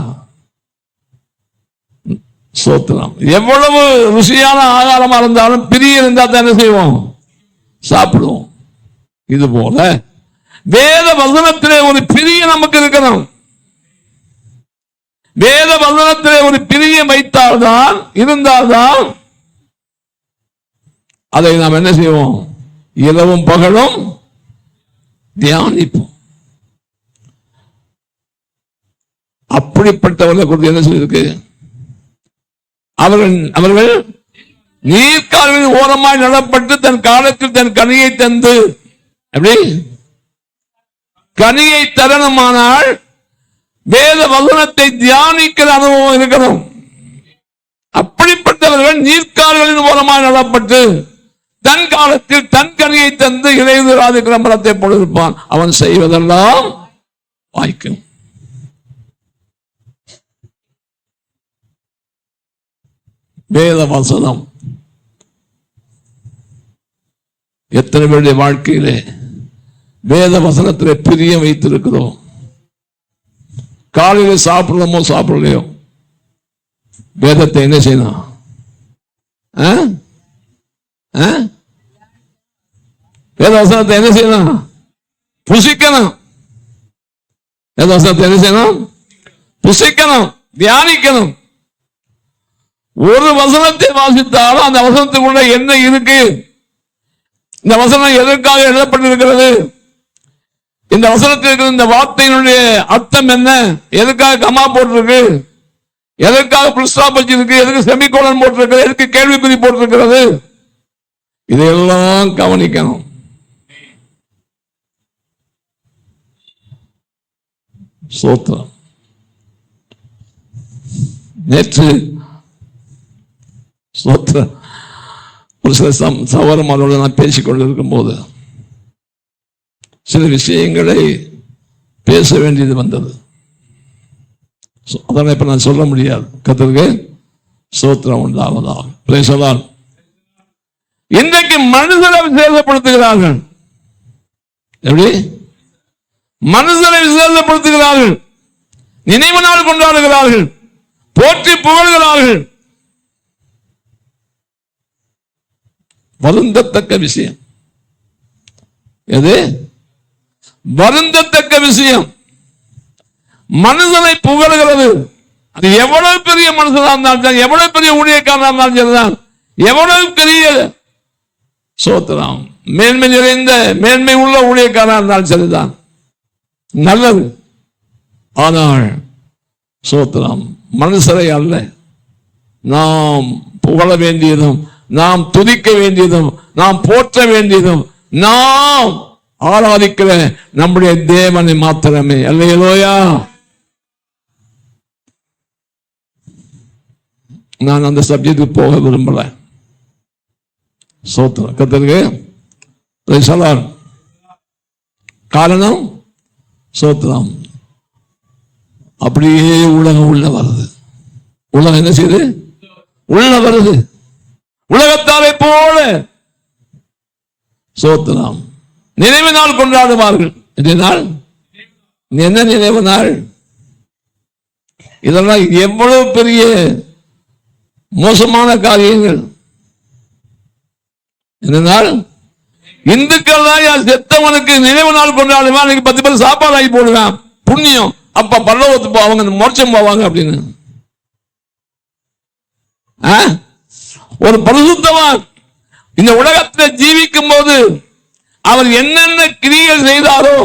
சோத்திரம். எவ்வளவு ருசியான ஆகாரமா இருந்தாலும் பிரியம் இருந்தா தான் என்ன செய்வோம்? சாப்பிடுவோம். இது போல வேத வசனத்திலே ஒரு பிரியம் நமக்கு இருக்கணும். வேத வசனத்திலே ஒரு பிரியம் வைத்தால்தான், இருந்தால்தான் அதை நாம் என்ன செய்வோம்? இரவும் பகலும் தியானிப்போம். அப்படிப்பட்டவர்களை குறித்து என்ன சொல்லியிருக்கு? அவர்கள் நீர்க்கால்களின் ஓரமாய் நடப்பட்டு தன் காலத்தில் தன் கனியை தந்து, எப்படி கனியை தரணுமானால் வேத வசனத்தை தியானிக்கிற அனுபவம் இருக்கணும். அப்படிப்பட்டவர்கள் நீர்க்கால்களின் ஓரமாய் நடப்பட்டு தன் காலத்தில் தன் கனியை தந்து இளையுதிராதிக்கிற மரத்தை போல இருப்பான். அவன் செய்வதெல்லாம் வாய்க்கும். வேத வசனம் எத்தனை பேருடைய வாழ்க்கையிலே வேத வசனத்திலே பிரியம் வைத்திருக்கிறோம்? காலையில சாப்பிடணுமோ சாப்பிடலையோ, வேதத்தை என்ன செய்யணும்? வேத வசனத்தை என்ன செய்யணும்? புசிக்கணும். வேத வசனத்தை என்ன செய்யணும்? புசிக்கணும், தியானிக்கணும். ஒரு வசனத்தை வாசித்தாலும் அந்த வசனத்துக்குள்ள என்ன இருக்கு? இந்த வசனம் எதற்காக எழுதப்பட்டிருக்கிறது? இந்த வசனத்தில் இருக்கிற இந்த வார்த்தையினுடைய அர்த்தம் என்ன? எதுக்காக கமா போட்டிருக்கு? எதற்காக புல் ஸ்டாப் வச்சிருக்கு? எதுக்கு செமிகோலன் போட்டிருக்கு? எதுக்கு கேள்விக்குறி போட்டிருக்கிறது? இதையெல்லாம் கவனிக்கணும். சோத்திரம். நேற்று ஒரு சில சகோதரர்களோடு நான் பேசிக்கொண்டிருக்கும் போது சில விஷயங்களை பேச வேண்டியது வந்தது. அதனை இப்ப நான் சொல்ல முடியாது. கர்த்தருக்கு சோத்திரம் உண்டாவதாக. Praise the Lord. இன்றைக்கு மனுஷரை விசேஷப்படுத்துகிறார்கள். எப்படி? மனுஷரை விசேஷப்படுத்துகிறார்கள், நினைவு நாள் கொண்டாடுகிறார்கள், போற்றி புகழ்கிறார்கள். வருந்தத்தக்க விஷயம் எது? வருந்தத்தக்க விஷயம். மனுஷனை புகழ்கிறது. அது எவ்வளவு பெரிய மனுஷனா இருந்தாலும், எவ்வளவு பெரிய ஊழியக்காரனா இருந்தாலும் சரிதான், எவ்வளவு பெரிய சோத்திரம் மேன்மை நிறைந்த மேன்மை உள்ள ஊழியக்காரனா இருந்தாலும் சரிதான், நல்லது. ஆனால் சோத்திரம் மனுஷரை அல்ல நாம் புகழ வேண்டியதும், நாம் துதிக்க வேண்டியதும், நாம் போற்ற வேண்டியதும், நாம் ஆராதிக்கிற நம்முடைய தேவனை மாத்திரமே. அல்லேலூயா. நான் அந்த சப்ஜெக்டுக்கு போக விரும்பல. சோத்திரம் கர்த்தருக்கு. காரணம் சோத்திரம் அப்படியே உலகம் உள்ள வருது. உலகம் என்ன செய்யுது? உள்ள வருது. உலகத்தாரை போல சோத்திரம் நினைவு நாள் கொண்டாடுவார்கள். என்ன நினைவு நாள்? இதெல்லாம் எவ்வளவு பெரிய மோசமான காரியங்கள். என்னனால் இந்துக்கள் தான் செத்தவனுக்கு நினைவு நாள் கொண்டாடுவான், 10 பேர் சாப்பாடு ஆகி போடுவான், புண்ணியம், அப்ப பரலோகத்து போவாங்க, மோட்சம் போவாங்க அப்படின்னு. ஒரு பரிசுத்தவான் இந்த உலகத்தில் ஜீவிக்கும் போது அவர் என்னென்ன கிரியைகள் செய்தாரோ,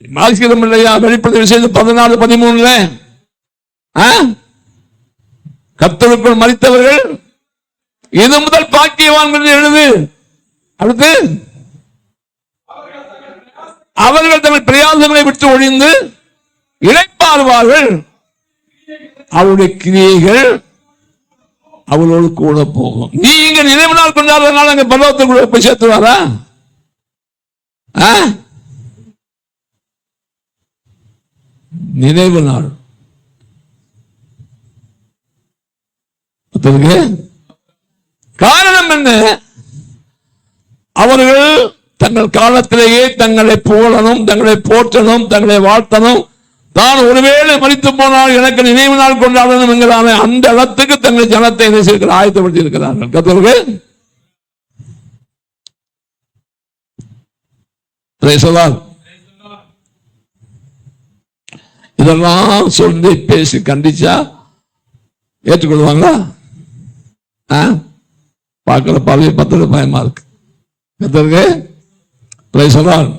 வாசிக்கிறோம் இல்லையா? வெளிப்படுத்தின விசேஷம் 14-13 கர்த்தருக்குள் மரித்தவர்கள் இது முதல் பாக்கியவான்கள் எழுது. அடுத்து அவர்கள் தங்கள் பிரயாசங்களை விட்டு ஒழிந்து இளைப்பாறுவார்கள், அவருடைய கிரியைகள் அவளோடு கூட போகும். நீங்க நினைவு நாள் கொண்டாடுறதுனால அங்க பரலோகத்துக்குள்ள போய் சேர்த்துவாரா? நினைவு நாள் காரணம் என்ன? அவர்கள் தங்கள் காலத்திலேயே தங்களை புகழணும், தங்களை போற்றணும், தங்களை வாழ்த்தணும். தான் ஒருவேளை மரித்து போனால் எனக்கு நினைவு நாள் கொண்டாடணும் என்கிறான அந்த இடத்துக்கு தங்கள் ஜனத்தை ஆயத்தப்படுத்தி இருக்கிறார்கள். கர்த்தருக்கு இதெல்லாம் சொல்லி பேசி கண்டிச்சா ஏற்றுக்கொள்வாங்களா? பார்க்கிற பார்வை பத்திர பயமா இருக்கு. கர்த்தருக்கு பிரைஸ் தி லார்ட்.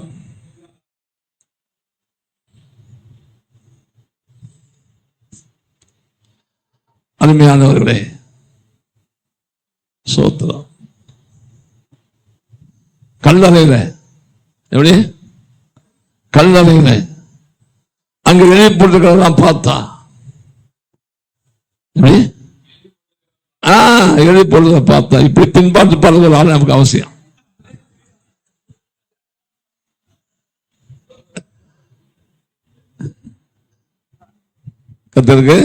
அருமையானவர்களே, சோத்திரம். கல்லறையில எப்படி? கல்லறையில அங்க எழுதி போட்டுக்கிறதெல்லாம் பார்த்தா எப்படி? எழுதி போடுறத பார்த்தா இப்படி பின்பாட்டு பாடுறதுனால நமக்கு அவசியம். கர்த்தருக்கு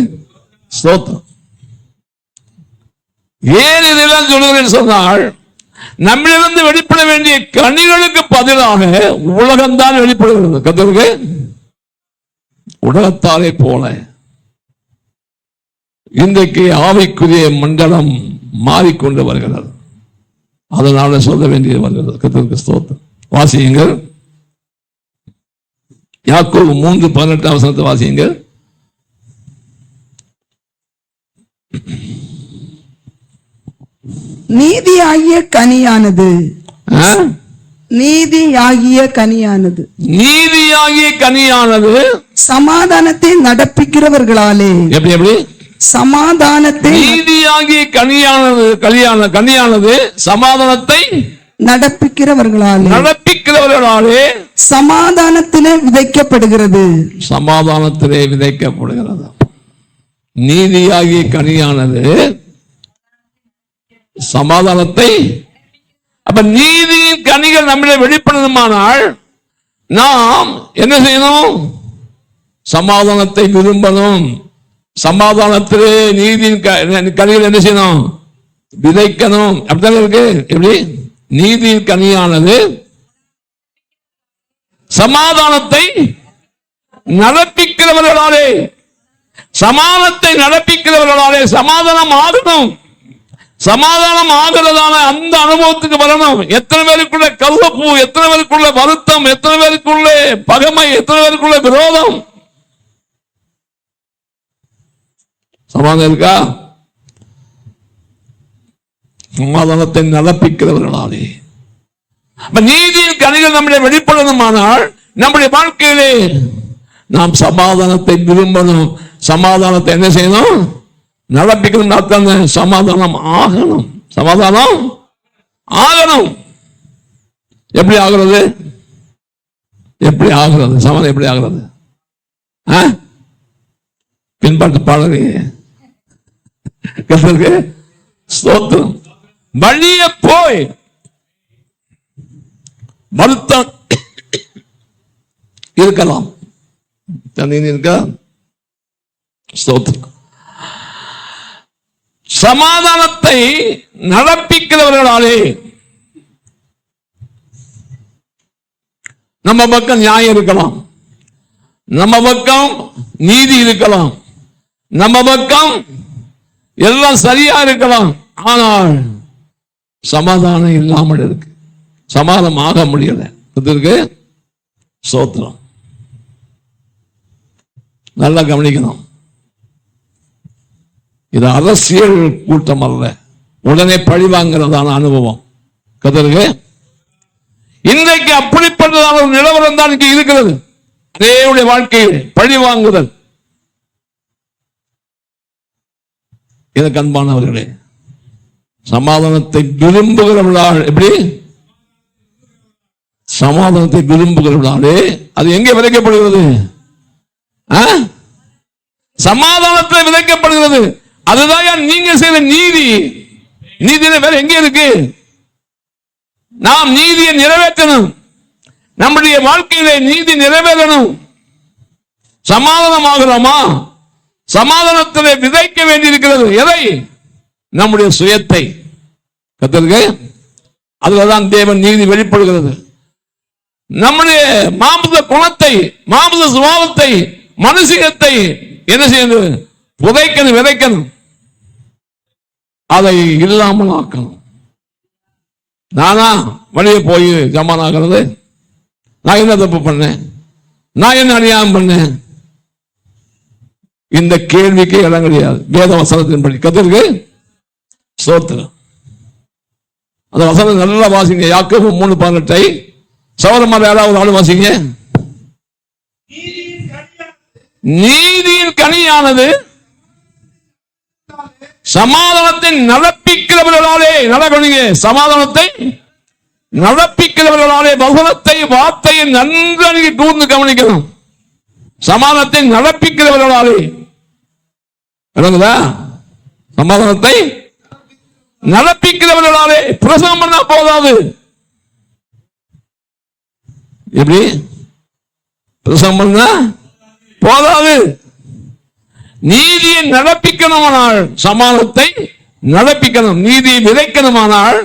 ஸ்தோத்திரம். ஏன் இதெல்லாம் சொல்லுகிறேன் சொன்னால், நம்மிலிருந்து வெளிப்பட வேண்டிய கனிகளுக்கு பதிலாக உலகம்தான் வெளிப்படுகிறது. கர்த்தருக்கு உலகத்தாரை போல இன்றைக்கு ஆவிக்குரிய மண்டலம் மாறிக்கொண்டு வருகிறது. அதனால சொல்ல வேண்டியது வருகிறது. கர்த்தருக்கு ஸ்தோத்திரம். வாசியுங்கள், யாக்கோபு 3:18 வாசியுங்கள். நீதியாகிய கனியானது, நீதியாகிய கனியானது, நீதியாகிய கனியானது சமாதானத்தை நடப்பிக்கிறவர்களாலே. எப்படி? எப்படி? சமாதானத்தை. நீதியாகிய கனியானது கனியானது சமாதானத்தை நடப்பிக்கிறவர்களாலே, நடப்பிக்கிறவர்களாலே சமாதானத்திலே விதைக்கப்படுகிறது. சமாதானத்திலே விதைக்கப்படுகிறது. நீதியாகிய கனியானது சமாதானத்தை. அப்ப நீதியின் கனிகள் நம்மளை வெளிப்படணுமானால் நாம் என்ன செய்யணும்? சமாதானத்தை விரும்பணும், சமாதானத்திலே நீதியின் கனிகள் என்ன செய்யணும்? விதைக்கணும். அப்படித்தானே இருக்கு. எப்படி? நீதியின் கனியானது சமாதானத்தை நடப்பிக்கிறவர்களாலே, சமாதானத்தை நடப்பிக்கிறவர்களாலே சமாதானம் ஆகணும். சமாதானம் ஆகிறதான அந்த அனுபவத்துக்கு வரணும். எத்தனை பேருக்குள்ள கல்வப்பூ, எத்தனை பேருக்குள்ள வருத்தம், எத்தனை பேருக்குள்ள பகைமை, எத்தனை பேருக்குள்ள விரோதம்? சமாதானம் இருக்கா? சமாதானத்தை நடப்பிக்கிறவர்களாலே. நீதியின் கனிகள் நம்முடைய வெளிப்படணுமானால் நம்முடைய வாழ்க்கையிலே நாம் சமாதானத்தை விரும்பணும். சமாதானத்தை என்ன செய்யணும்? நடப்பிக்கணும். சமாதானம் ஆகணும். சமாதானம் ஆகணும். எப்படி ஆகிறது? எப்படி ஆகிறது? சமாதானம் எப்படி ஆகிறது? பின்பாட்டு பாடலுக்கு ஸ்தோத்திரம். வழிய போய் வருத்தம் இருக்கலாம், ஸ்தோத்திரம். சமாதானத்தை நடப்பிக்கிறவர்களாலே நம்ம பக்கம் நியாயம் இருக்கலாம், நம்ம பக்கம் நீதி இருக்கலாம், நம்ம பக்கம் எல்லாம் சரியா இருக்கலாம். ஆனால் சமாதானம் இல்லாமல் இருக்கு. சமாதானம் ஆக முடியல. இதற்கு ஸ்தோத்திரம். நல்லா கவனிக்கணும். இது அரசியல் கூட்டம் அல்ல. உடனே பழி வாங்கிறதான அனுபவம். கதருக்கு இன்றைக்கு அப்படிப்பட்டதான ஒரு நிலவரம் தான் இங்கே இருக்கிறது. அதேவுடைய வாழ்க்கையில் பழி வாங்குதல். எனக்கு அன்பானவர்களே, சமாதானத்தை விரும்புகிறவர்களால், எப்படி சமாதானத்தை விரும்புகிறவர்களாலே அது எங்கே விதைக்கப்படுகிறது? சமாதானத்தில் விதைக்கப்படுகிறது. அதுதான் நீங்க செய்த நீதி. நீதி வேற எங்கே இருக்கு? நாம் நீதியை நிறைவேற்றணும். நம்முடைய வாழ்க்கையிலே நீதி நிறைவேறணும். சமாதானம் ஆகிறோமா? சமாதானத்திலே விதைக்க வேண்டியிருக்கிறது. எதை? நம்முடைய சுயத்தை. கர்த்தருக்கு அதுலதான் தேவன் நீதி வெளிப்படுகிறது. நம்முடைய மாம்ச குணத்தை, மாம்ச சுபாவத்தை, மனுஷத்தை என்ன செய்யணும்? புதைக்கணும், விதைக்கணும். அதை இல்லாமல் ஆக்கணும். நானா வழியே போய் ஜமானாகிறது? நான் என்ன தப்பு பண்ணேன்? நான் என்ன அநியாயம் பண்ணேன்? இந்த கேள்விக்கு இடம் கிடையாது. வேத வசனத்தின்படி. கர்த்தருக்கு ஸ்தோத்திரம். அந்த வசனம் நல்லா வாசிங்க. யாக்கோபு 3:18. சகோதரமார் யாராவது ஆளு வாசிங்க. நீதியின் கனியானது சமாதானத்தை நடப்பிக்கிறவர்களாலே, நடக்கணுங்க. சமாதானத்தை நடப்பிக்கிறவர்களாலே வசனத்தை, வார்த்தையை நன்கு கூர்ந்து கவனிக்கணும். சமாதானத்தை நடப்பிக்கிறவர்களாலே விளங்குதா? சமாதானத்தை நடப்பிக்கிறவர்களாலே. பிரசங்கம் பண்ணா போதாது. எப்படி? பிரசங்கம் பண்ணா போதாது. நீதியை நடப்பிக்கணுமானால் சமாதானத்தை நடப்பிக்கணும். நீதியை விதைக்கணுமானால்,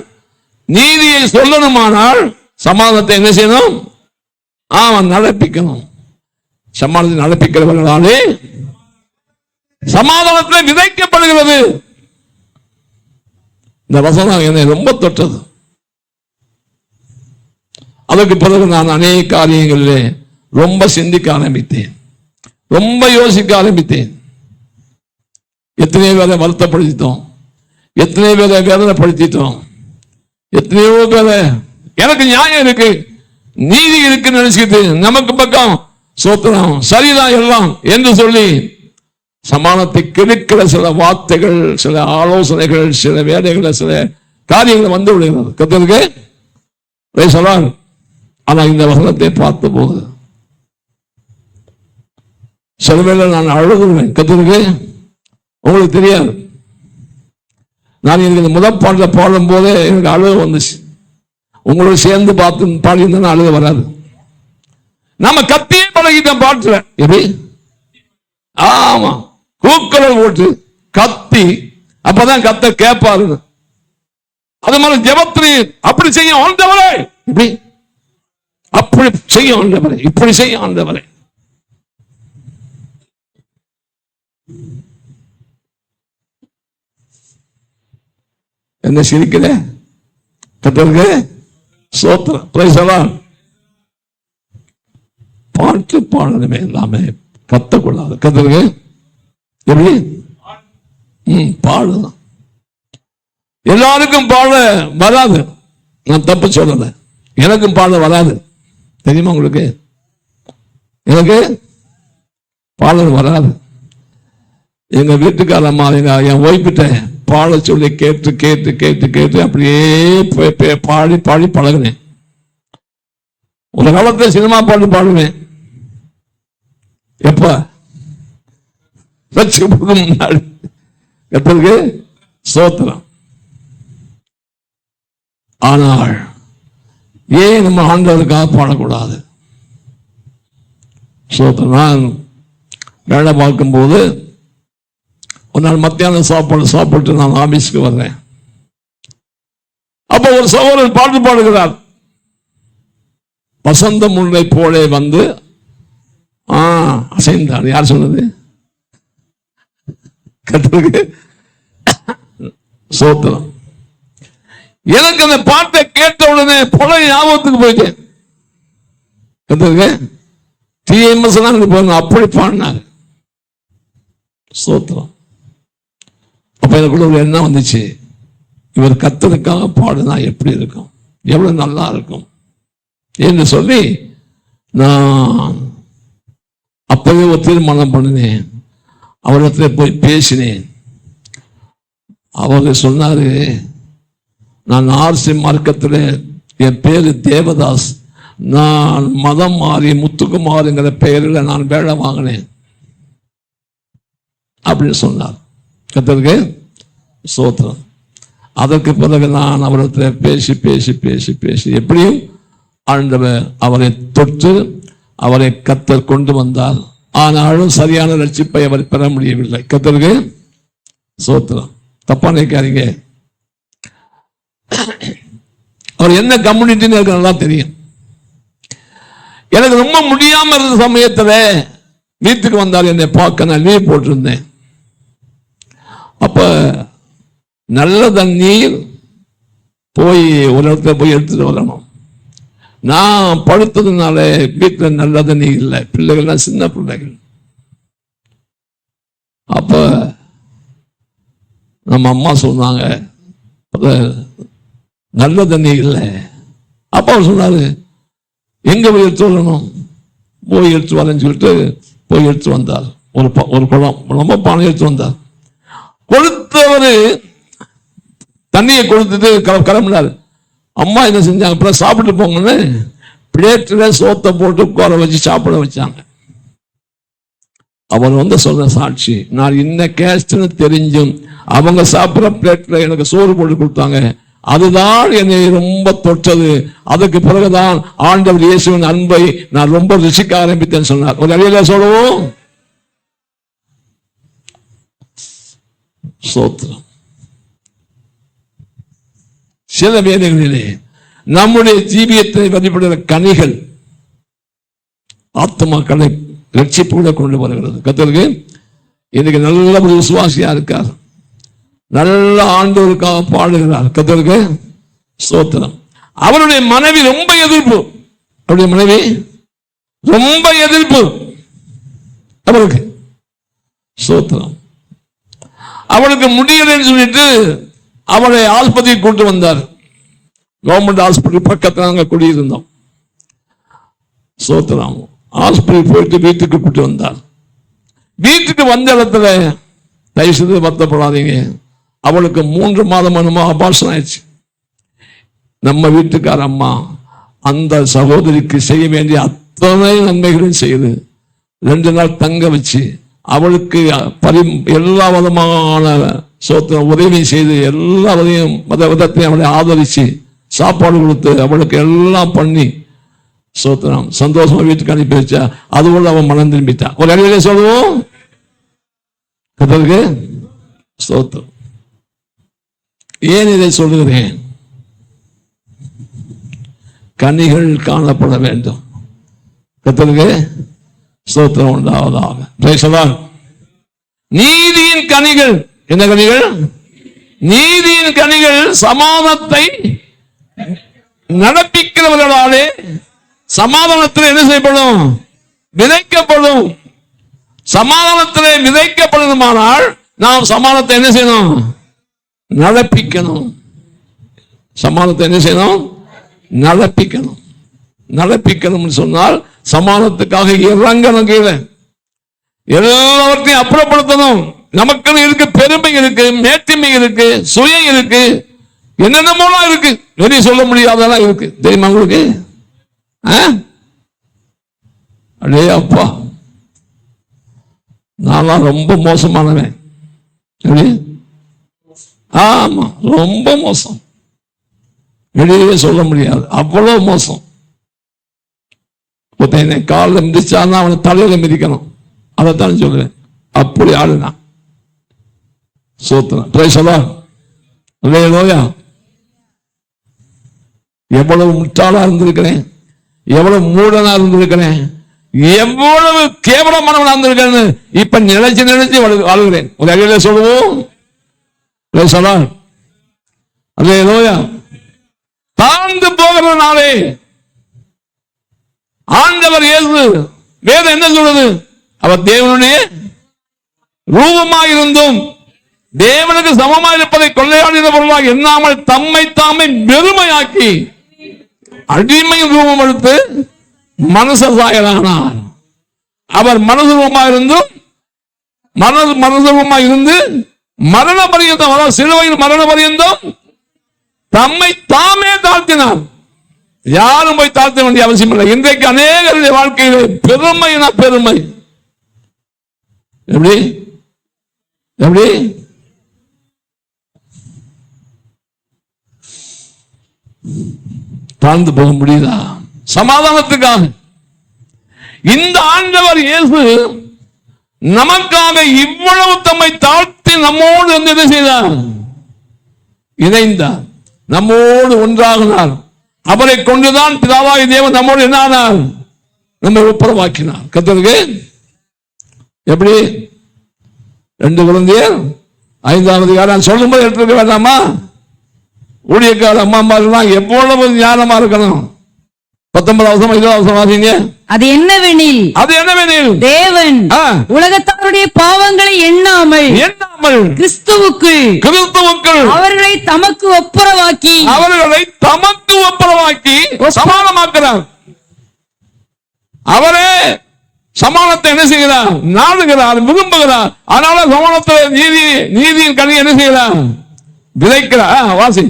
நீதியை சொல்லணுமானால் சமாதானத்தை என்ன செய்யணும்? நடப்பிக்கணும். சமாதானத்தை நடப்பிக்கிறவர்களாலே சமாதானத்தில் விதைக்கப்படுகிறது. இந்த வசனம் என்னை ரொம்ப தொட்டது. அதற்கு பிறகு நான் அநேக காரியங்களிலே ரொம்ப சிந்திக்க ஆரம்பித்தேன், ரொம்ப யோசிக்க ஆரம்பித்தேன். எத்தனையோ பேரை வருத்தப்படுத்திட்டோம், எத்தனையோ பேரை வேதனைப்படுத்திட்டோம், எத்தனையோ பேரை எனக்கு நியாயம் இருக்கு, நீதி இருக்குன்னு நினைச்சுக்கிட்டு நமக்கு பக்கம் சோத்திரம் சரிதான் எல்லாம் என்று சொல்லி சமாதானத்தை கெடுக்கிற சில வார்த்தைகள், சில ஆலோசனைகள், சில வேலைகள், சில காரியங்கள் வந்து விடுகிறது. கர்த்தருக்கு சொல்லார். ஆனா இந்த வசனத்தை பார்த்த போது சில வேளை நான் அழுதுவேன். கர்த்தருக்கு உங்களுக்கு தெரியாது, நான் எனக்கு இந்த முதல் பாடல பாடும் போதே எனக்கு அழுக வந்துச்சு. உங்களோட சேர்ந்து பார்த்து பாடியிருந்தா அழுக வராது. நாம கத்தியே பழகிட்டோம் பாட்டுல. எப்படி? ஆமா, கூக்குரல் போட்டு கத்தி, அப்பதான் கத்த கேட்பாரு. அது மாதிரி ஜெபத்திலையும் அப்படி செய்ய ஆண்டவரே, இப்படி அப்படி செய்ய ஆண்டவரே, இப்படி செய்ய ஆண்டவரே. என்ன சிரிக்கிற? கர்த்தருக்கு ஸ்தோத்திரம். Price the Lord. பாட்டு பாடணுமே, எல்லாமே கத்தக்கூடாது. கர்த்தருக்கு எப்படி பாடலாம். எல்லாருக்கும் பாட வராது, நான் தப்பு சொல்லல. எனக்கும் பாட வராது, தெரியுமா உங்களுக்கு? எனக்கு பாட வராது. எங்க வீட்டுக்கார அம்மா என் ஒய்ஃபிட்ட பாட சொல்லி கேட்டு கேட்டு கேட்டு கேட்டு அப்படியே பாடி பாடி பழகினேன். ஒரு காலத்துல சினிமா பாட்டு பாடுவேன். எப்ப முன்னாடி. எப்பருக்கு ஸ்தோத்திரம். ஆனால் ஏன் நம்ம ஆண்டவருக்காக பாடக்கூடாது? ஸ்தோத்திரம். நான் வேலை பார்க்கும்போது ஒரு நாள் மத்தியானம் சாப்பிட்டு நான் ஆபீஸ்க்கு வர்றேன். அப்ப ஒரு சகோதரர் பாட்டு பாடுகிறார். வசந்த முல்லை போலே வந்து அசைந்தார். யார் சொன்னது? கர்த்தருக்கு ஸ்தோத்திரம். எனக்கு அந்த பாட்டை கேட்ட உடனே பழைய ஞாபகத்துக்கு போயிட்டேன். கர்த்தருக்கு TMS அப்படி பாடினார். ஸ்தோத்திரம். அப்ப எனக்குள்ள ஒரு எண்ணம் வந்துச்சு, இவர் கர்த்தருக்காக பாடுனா எப்படி இருக்கும், எவ்வளவு நல்லா இருக்கும் என்று சொல்லி நான் அப்பவே ஒரு தீர்மானம் பண்ணினேன். அவரிடத்துல போய் பேசினேன். அவர் சொன்னாரு, நான் RC மார்க்கத்தில் என் பேரு தேவதாஸ், நான் மதம் மாறி முத்துக்குமாருங்கிற பெயரில் நான் வேலை வாங்கினேன் அப்படின்னு சொன்னார். கர்த்தருக்கு ஸ்தோத்திரம். அதற்கு பிறகு நான் அவரிடத்தில் பேசி பேசி பேசி பேசி எப்படியும் ஆண்டவர் அவரை தொட்டு அவரை கர்த்தர் கொண்டு வந்தார். ஆனாலும் சரியான ரட்சிப்பை அவர் பெற முடியவில்லை. கர்த்தருக்கு ஸ்தோத்திரம். தப்பா நினைக்காதீங்க. அவர் என்ன கம்யூனிட்டின்னு எனக்கு நல்லா தெரியும். எனக்கு ரொம்ப முடியாம இருந்த சமயத்துல வீட்டுக்கு வந்தார் என்னை பார்க்க. நான் லீவ் போட்டிருந்தேன். அப்ப நல்ல தண்ணீர் போய் ஒரு இடத்துல போய் எடுத்துட்டு வரணும். நான் படுத்ததுனால வீட்டில் நல்ல தண்ணீர் இல்லை, பிள்ளைகள்லாம் சின்ன பிள்ளைகள். அப்ப நம்ம அம்மா சொன்னாங்க, நல்ல தண்ணீர் இல்லை. அப்ப அவர் சொன்னாரு, எங்க போய் எடுத்து வரணும், போய் எடுத்து வரேன்னு சொல்லிட்டு போய் எடுத்து வந்தார். ஒரு குளம் ரொம்ப பானை எடுத்து வந்தார். கொடுத்தவரு தண்ணியை கொடுத்துட்டு கிளம்பினார். அம்மா என்ன செஞ்சாங்க, அப்புறம் சாப்பிட்டு போங்கன்னு பிளேட்ல சோத்தை போட்டு உட்கார வச்சு சாப்பிட வச்சாங்க. அவர் வந்து சொல்ற சாட்சி, நான் இன்ன கேஸ்ட்னு தெரிஞ்சும் அவங்க சாப்பிட்ற பிளேட்ல எனக்கு சோறு போட்டு கொடுத்தாங்க. அதுதான் என்னை ரொம்ப தொட்டது. அதுக்கு பிறகுதான் ஆண்டவர் இயேசுவின் அன்பை நான் ரொம்ப ருசிக்க ஆரம்பித்தேன்னு சொன்னார். ஒரு அடியில சொல்லுவோம். ஸ்தோத்திரம். சில வேளைகளிலே நம்முடைய ஜீவியத்தை வழிபடுகிற கனிகள் ஆத்மாக்களை ரட்சிப்புகளை கொண்டு வருகிறது. கர்த்தருக்கு இன்னைக்கு நல்ல ஒரு விசுவாசியா இருக்கார், நல்ல ஆண்டவருக்காக பாடுகிறார். கர்த்தருக்கு ஸ்தோத்திரம். அவருடைய மனைவி ரொம்ப எதிர்ப்பு. அவருடைய மனைவி ரொம்ப எதிர்ப்பு அவருக்கு. ஸ்தோத்திரம். அவளுக்கு முடியலன்னு சொல்லிட்டு அவளை ஆஸ்பத்திரிக்கு கூட்டு வந்தார். கவர்மெண்ட் ஹாஸ்பிட்டல் பக்கத்தில் நாங்கள் குடியிருந்தோம். ஸ்தோத்திரம். ஹாஸ்பிட்டல் போயிட்டு வீட்டுக்கு கூட்டு வந்தார். வீட்டுக்கு வந்த இடத்துல தயவு செய்து வருத்தப்படாதீங்க, அவளுக்கு 3 மாதம் அபார்ஷன் ஆயிடுச்சு. நம்ம வீட்டுக்கார அம்மா அந்த சகோதரிக்கு செய்ய வேண்டிய அத்தனை நன்மைகளையும் செய்து 2 நாள் தங்க வச்சு அவளுக்கு எல்லா விதமான உதவி செய்து எல்லா விதத்தையும் அவளை ஆதரிச்சு சாப்பாடு கொடுத்து அவளுக்கு எல்லாம் பண்ணி சோத்திரம் சந்தோஷமா வீட்டுக்கு அனுப்பி வச்சா. அதுபோல அவன் மனம் திரும்பிட்டான். ஒரு அடியிலே சொல்லுவோம். கர்த்தருக்கு ஸ்தோத்திரம். ஏன் இதை சொல்லுகிறேன்? கனிகள் காணப்பட வேண்டும். கர்த்தருக்கு ஸ்தோத்திரம் உண்டாவதாக. Price the Lord. நீதியின் கனிகள் என்ன கனிகள்? நீதியின் கனிகள் சமாதானத்தை நடப்பிக்கிறவர்களாலே சமாதானத்தில் என்ன செய்யப்படும்? விதைக்கப்படும். சமாதானத்திலே விதைக்கப்படுமானால் நாம் சமாதானத்தை என்ன செய்யணும்? நடப்பிக்கணும். சமாதானத்தை என்ன செய்யணும்? நடப்பிக்கணும். நடப்பிக்கணும் சொன்னால் சமாதானத்துக்காக இறங்கணும், கீழே எல்லாவற்றையும் அப்புறப்படுத்தணும். நமக்கு இருக்கு, பெருமை இருக்கு, மேட்டிமை இருக்கு, சுயம் இருக்கு, என்னென்னமோலாம் இருக்கு, வெளியே சொல்ல முடியாதெல்லாம் இருக்கு. தெரியுமா உங்களுக்கு? அடே அப்பா, நான் ரொம்ப மோசமானவன். ஆமா, ரொம்ப மோசம். வெளியே சொல்ல முடியாது, அவ்வளவு மோசம். காலில் மிதிச்சான்னா அவனை தலையில மிதிக்கணும், அதைத்தான் சொல்லுவேன். அப்படி ஆளுனா சோத்திரம். Praise the Lord. அல்லேலூயா. எவ்வளவு முட்டாளா இருந்திருக்கிறேன், எவ்வளவு மூடனா இருந்திருக்கிறேன், எவ்வளவு கேவலமானவனா இருந்திருக்கிறேன்னு இப்ப நினைச்சு நினைச்சு வாழ்கிறேன். ஒரு அடியில சொல்லுவோம். Praise the Lord. அல்லேலூயா. தாழ்ந்து போகிறதுனாலே ஆண்டவர் இயேசு வேதம் என்ன சொல்றது? அவர் தேவனுடைய ரூபமாயிருந்தும் தேவனுக்கு சமமாக இருப்பதை கொள்ளையாடினவர்களாக எண்ணாமல் தம்மை தாமே வெறுமையாக்கி அடிமையின் ரூபம் எடுத்து மனுஷரானார். அவர் மனுஷரூபமாயிருந்தும் மனுஷரூபமாயிருந்து மரண பரியந்தம், அதாவது சிலுவையில் மரண பரியந்தம் தம்மை தாமே தாழ்த்தினார். யாரும் போய் தாழ்த்த வேண்டிய அவசியம் இல்லை. இன்றைக்கு அநேகருடைய வாழ்க்கையில் பெருமைனா பெருமை. எப்படி எப்படி தாழ்ந்து போக முடியுதா? சமாதானத்துக்காக இந்த ஆண்டவர் இயேசு நமக்காக இவ்வளவு தம்மை தாழ்த்தி நம்மோடு வந்து என்ன செய்தார்? இணைந்தார், நம்மோடு ஒன்றாகினார். அவரை கொண்டுதான் பிதாவாகிய தேவன் நம்மோடு என்ன ஆனார்? நம்மை ஒப்புரவாக்கினார். கர்த்தருக்கு எப்படி 2 Corinthians 5ஆம் அதிகாரம் சொல்லும்போது எடுத்துக்க வேண்டாமா? ஊழியக்கார அம்மாமாரெல்லாம் எவ்வளவு ஞானமா இருக்கணும். 19ஆம் 20ஆம் வாசிங்க. அது என்னவெனில் தேவன் உலகத்தாருடைய பாவங்களை எண்ணாமல் கிறிஸ்துவுக்குள் அவர்களை தமக்கு ஒப்புரவாக்கி சமாதானமாக்கிறார். அவரே சமாதானத்தை என்ன செய்கிறார்? நாடுகிறார், விரும்புகிறார். அதனால சமாதானத்தில் நீதியின் கனி என்ன செய்கிறார்? விதைக்கிறார். வாசி.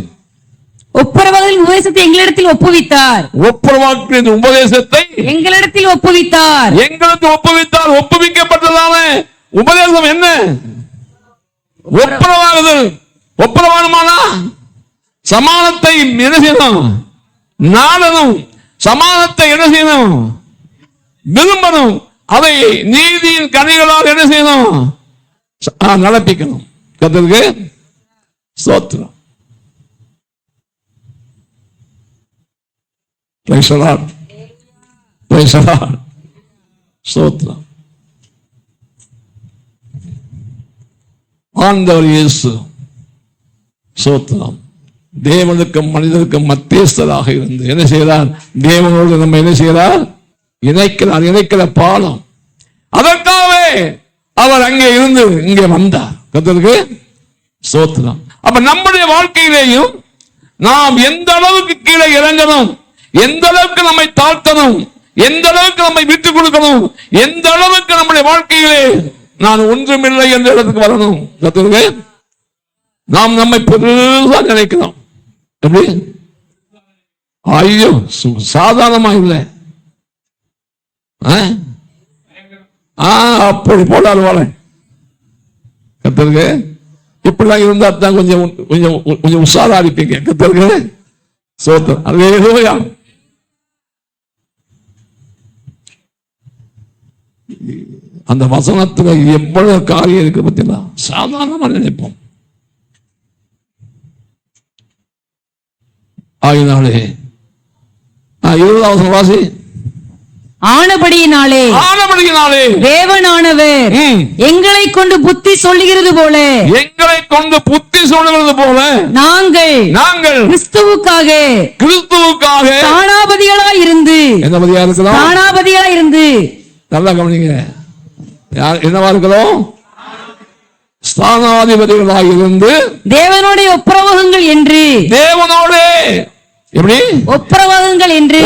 ஒப்புரவாக்கின் உபதேசத்தை எங்களிடத்தில் ஒப்புவித்தார். ஒப்புரவாக்கின் உபதேசத்தை எங்களிடத்தில் ஒப்புவித்தார். ஒப்புவிக்கப்பட்டதான உபதேசம் என்ன? ஒப்புரவாகுதல். ஒப்புரவானுமானா சமாதானத்தை என்ன செய்யணும்? நாடணும். சமாதானத்தை என்ன செய்யணும்? விரும்பணும். அதை நீதியின் கனிகளால் என்ன செய்யணும்? நடப்பிக்கணும். கர்த்தருக்கு ஸ்தோத்திரம். Praise the Lord. Praise the Lord. ஸ்தோத்திரம். ஆண்டவர் இயேசு ஸ்தோத்திரம் தேவனுக்கும் மனிதனுக்கும் மத்தியஸ்தராக இருந்து என்ன செய்கிறார்? தேவனோடு நம்ம என்ன செய்கிறார்? இணைக்கிற பாலம். அதற்காகவே அவர் அங்கே இருந்து இங்கே வந்தார். கர்த்தருக்கு ஸ்தோத்திரம். அப்ப நம்முடைய வாழ்க்கையிலேயும் நாம் எந்த அளவுக்கு கீழே இறங்கணும், எந்த அளவுக்கு நம்மை தாழ்த்தணும், எந்த அளவுக்கு நம்மை விட்டுக் கொடுக்கணும், எந்த அளவுக்கு நம்முடைய வாழ்க்கையிலே நான் ஒன்றுமில்லை என்ற இடத்துக்கு வரணும். கர்த்தருக்கு நாம் நம்மை பெருசா நினைக்கிறோம். எப்படி? ஐயோ, சாதாரணமா இல்லை. அப்படி போடாது வாழ. கர்த்தருக்கு இப்படிலாம் இருந்தா தான் கொஞ்சம் கொஞ்சம் கொஞ்சம் உஷாரா இருப்பீங்க. கர்த்தருக்கு ஸ்தோத்திரம். அல்லேலூயா. அந்த வசனத்துல எவ்வளவு காரியம் இருக்கு பத்தினா சாதாரணமா நினைப்போம். ஆகினாலே 20வது வாசி. ஆனபடியினாலே தேவனானவர் எங்களை கொண்டு புத்தி சொல்லுகிறது போல நாங்கள் கிறிஸ்துவுக்காக ஸ்தானாபதிகளாய் இருந்து நல்லா கவனிங்க. என்னவா இருக்கிறோம்? ஸ்தானாதிபதிகளாக இருந்து தேவனோட ஒப்புரவாகுங்கள் என்று எப்படி ஒப்புரவாகுங்கள் என்று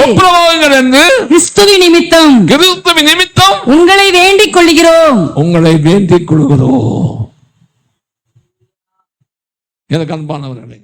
கிறிஸ்துவின் நிமித்தம் உங்களை வேண்டிக் கொள்கிறோம். எனக்கு அன்பானவர்களே,